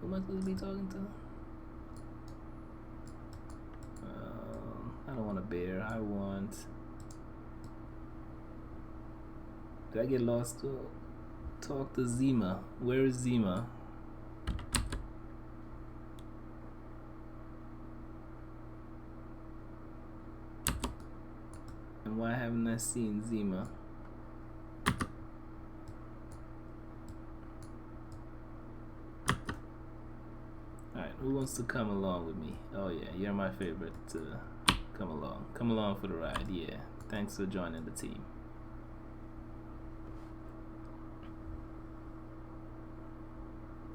Who am I supposed to be talking to? I don't want a bear. I want... Did I get lost? Talk to Zima. Where is Zima? And why haven't I seen Zima? Alright, who wants to come along with me? Oh yeah, you're my favorite to come along. Come along for the ride, yeah. Thanks for joining the team.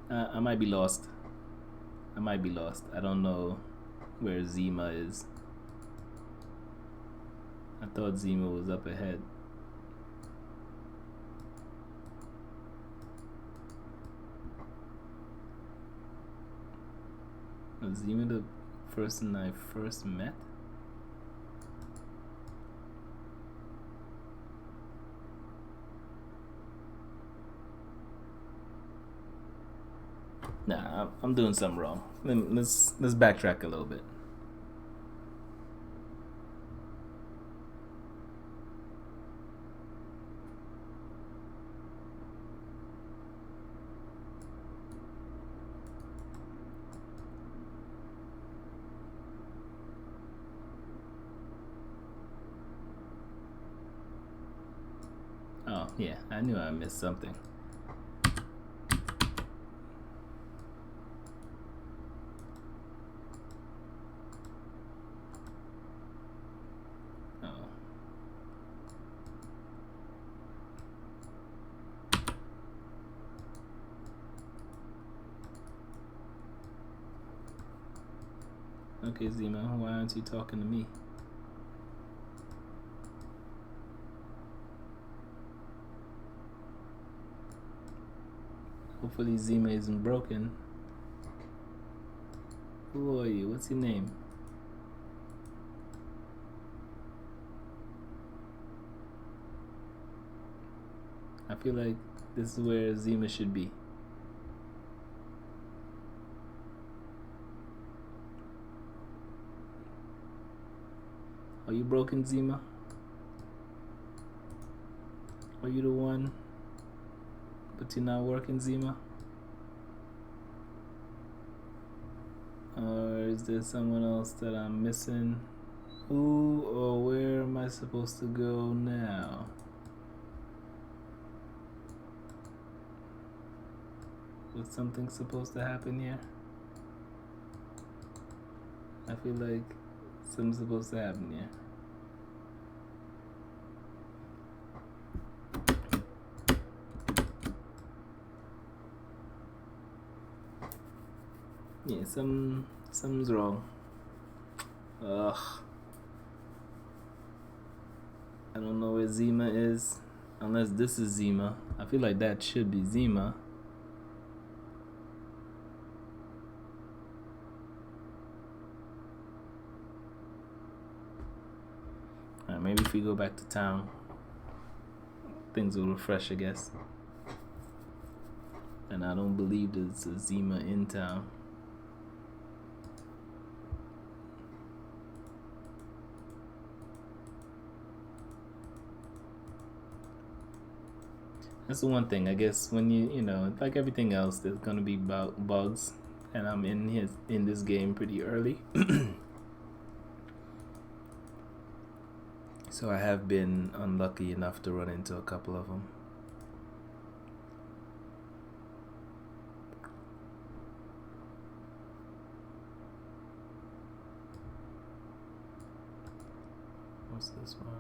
I might be lost. I don't know where Zima is. I thought Zima was up ahead. Was Zima the person I first met? Nah, I'm doing something wrong. Let's backtrack a little bit. Oh, yeah, I knew I missed something. Oh. Okay, Zima, why aren't you talking to me? Hopefully Zima isn't broken. Who are you? What's your name? I feel like this is where Zima should be. Are you broken, Zima? Are you the one? But you're not working, Zima? Or is there someone else that I'm missing? Who or where am I supposed to go now? Was something supposed to happen here? I feel like something's supposed to happen here. Yeah, something's wrong. Ugh. I don't know where Zima is. Unless this is Zima. I feel like that should be Zima. Alright, maybe if we go back to town, things will refresh, I guess. And I don't believe there's a Zima in town. That's the one thing, I guess, when you know, like everything else, there's gonna be bugs, and I'm in this game pretty early. So I have been unlucky enough to run into a couple of them. What's this one?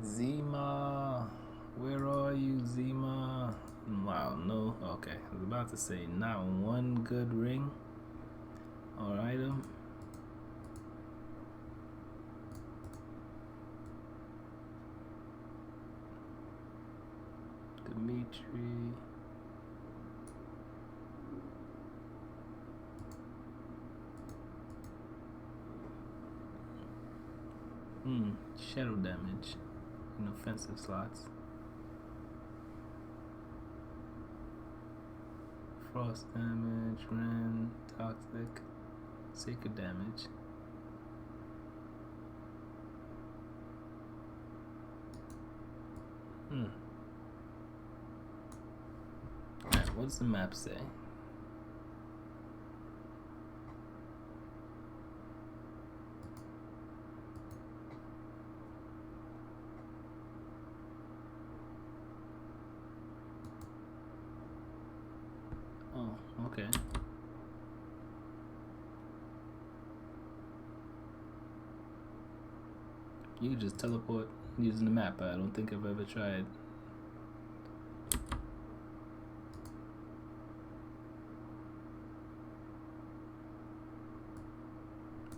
Zima, where are you, Zima? Wow, no. Okay, I was about to say not one good ring or item. Dimitri. Shadow damage in offensive slots. Frost damage, Ren, toxic, sacred damage. Alright, what does the map say? Oh, okay. You can just teleport using the map. I don't think I've ever tried.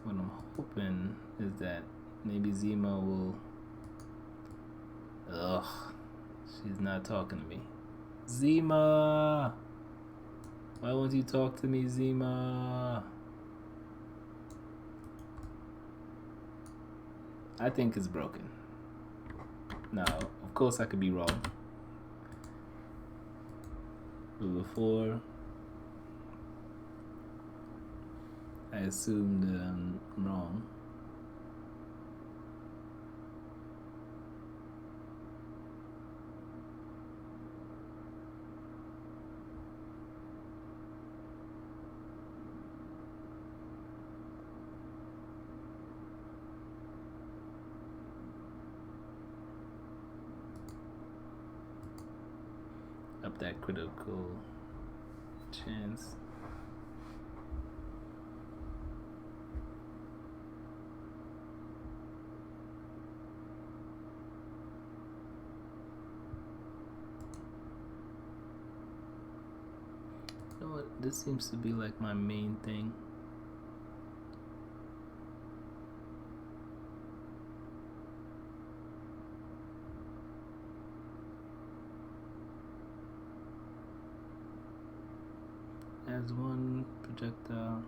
What I'm hoping is that maybe Zima will... Ugh. She's not talking to me. Zima! Why won't you talk to me, Zima? I think it's broken. Now, of course I could be wrong. But before, I assumed I'm wrong. Up that critical chance. You know what? This seems to be like my main thing. As one projectile.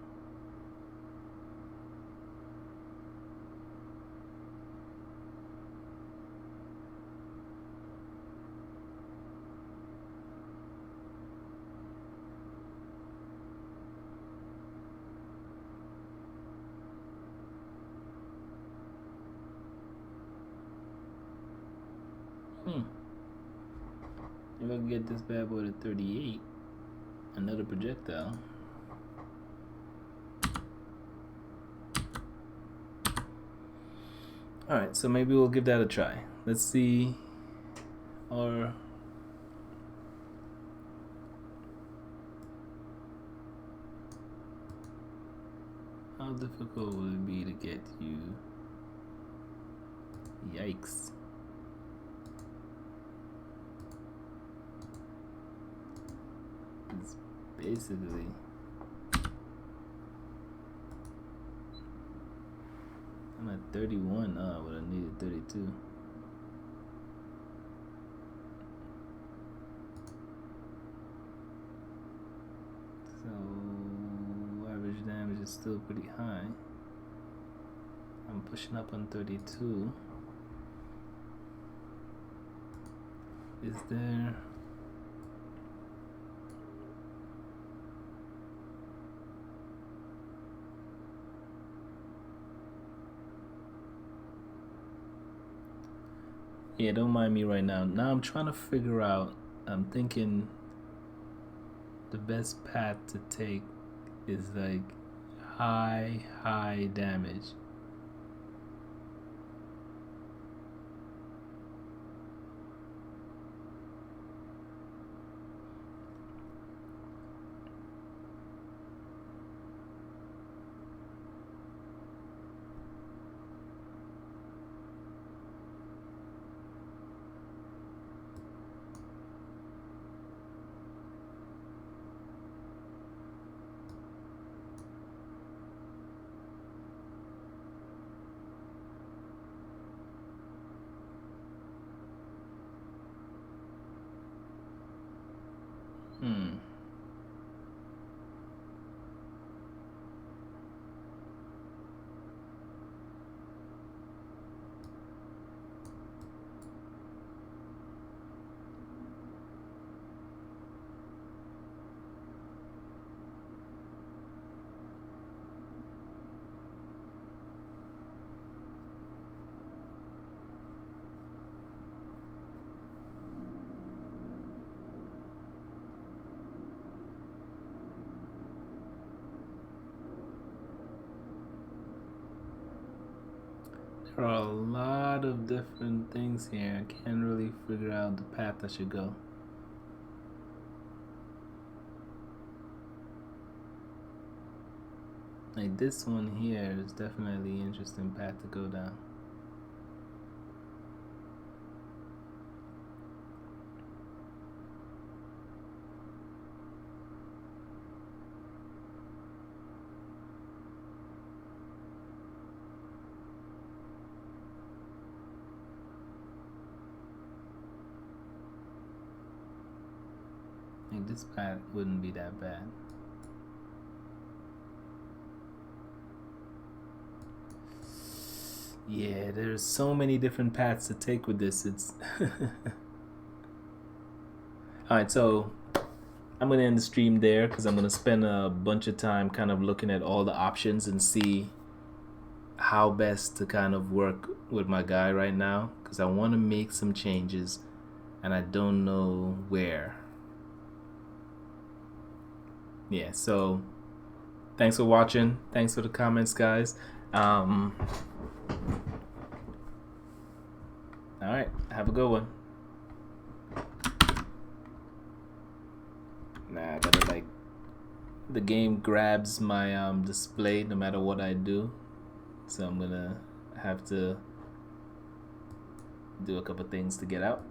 If I can get this bad boy to 38, another projectile. Alright, so maybe we'll give that a try. Let's see. Or how difficult would it be to get you? Yikes. It's basically I'm at 31, but I needed 32. So average damage is still pretty high. I'm pushing up on 32. Is there... Yeah, don't mind me right now. Now I'm trying to figure out, I'm thinking the best path to take is like high damage. There are a lot of different things here. I can't really figure out the path I should go. Like this one here is definitely an interesting path to go down. This pat wouldn't be that bad. Yeah, there's so many different paths to take with this. It's alright, so I'm gonna end the stream there because I'm gonna spend a bunch of time kind of looking at all the options and see how best to kind of work with my guy right now, because I want to make some changes and I don't know where. Yeah, so thanks for watching. Thanks for the comments, guys. All right, have a good one. Nah, I gotta like, the game grabs my display no matter what I do, so I'm gonna have to do a couple things to get out.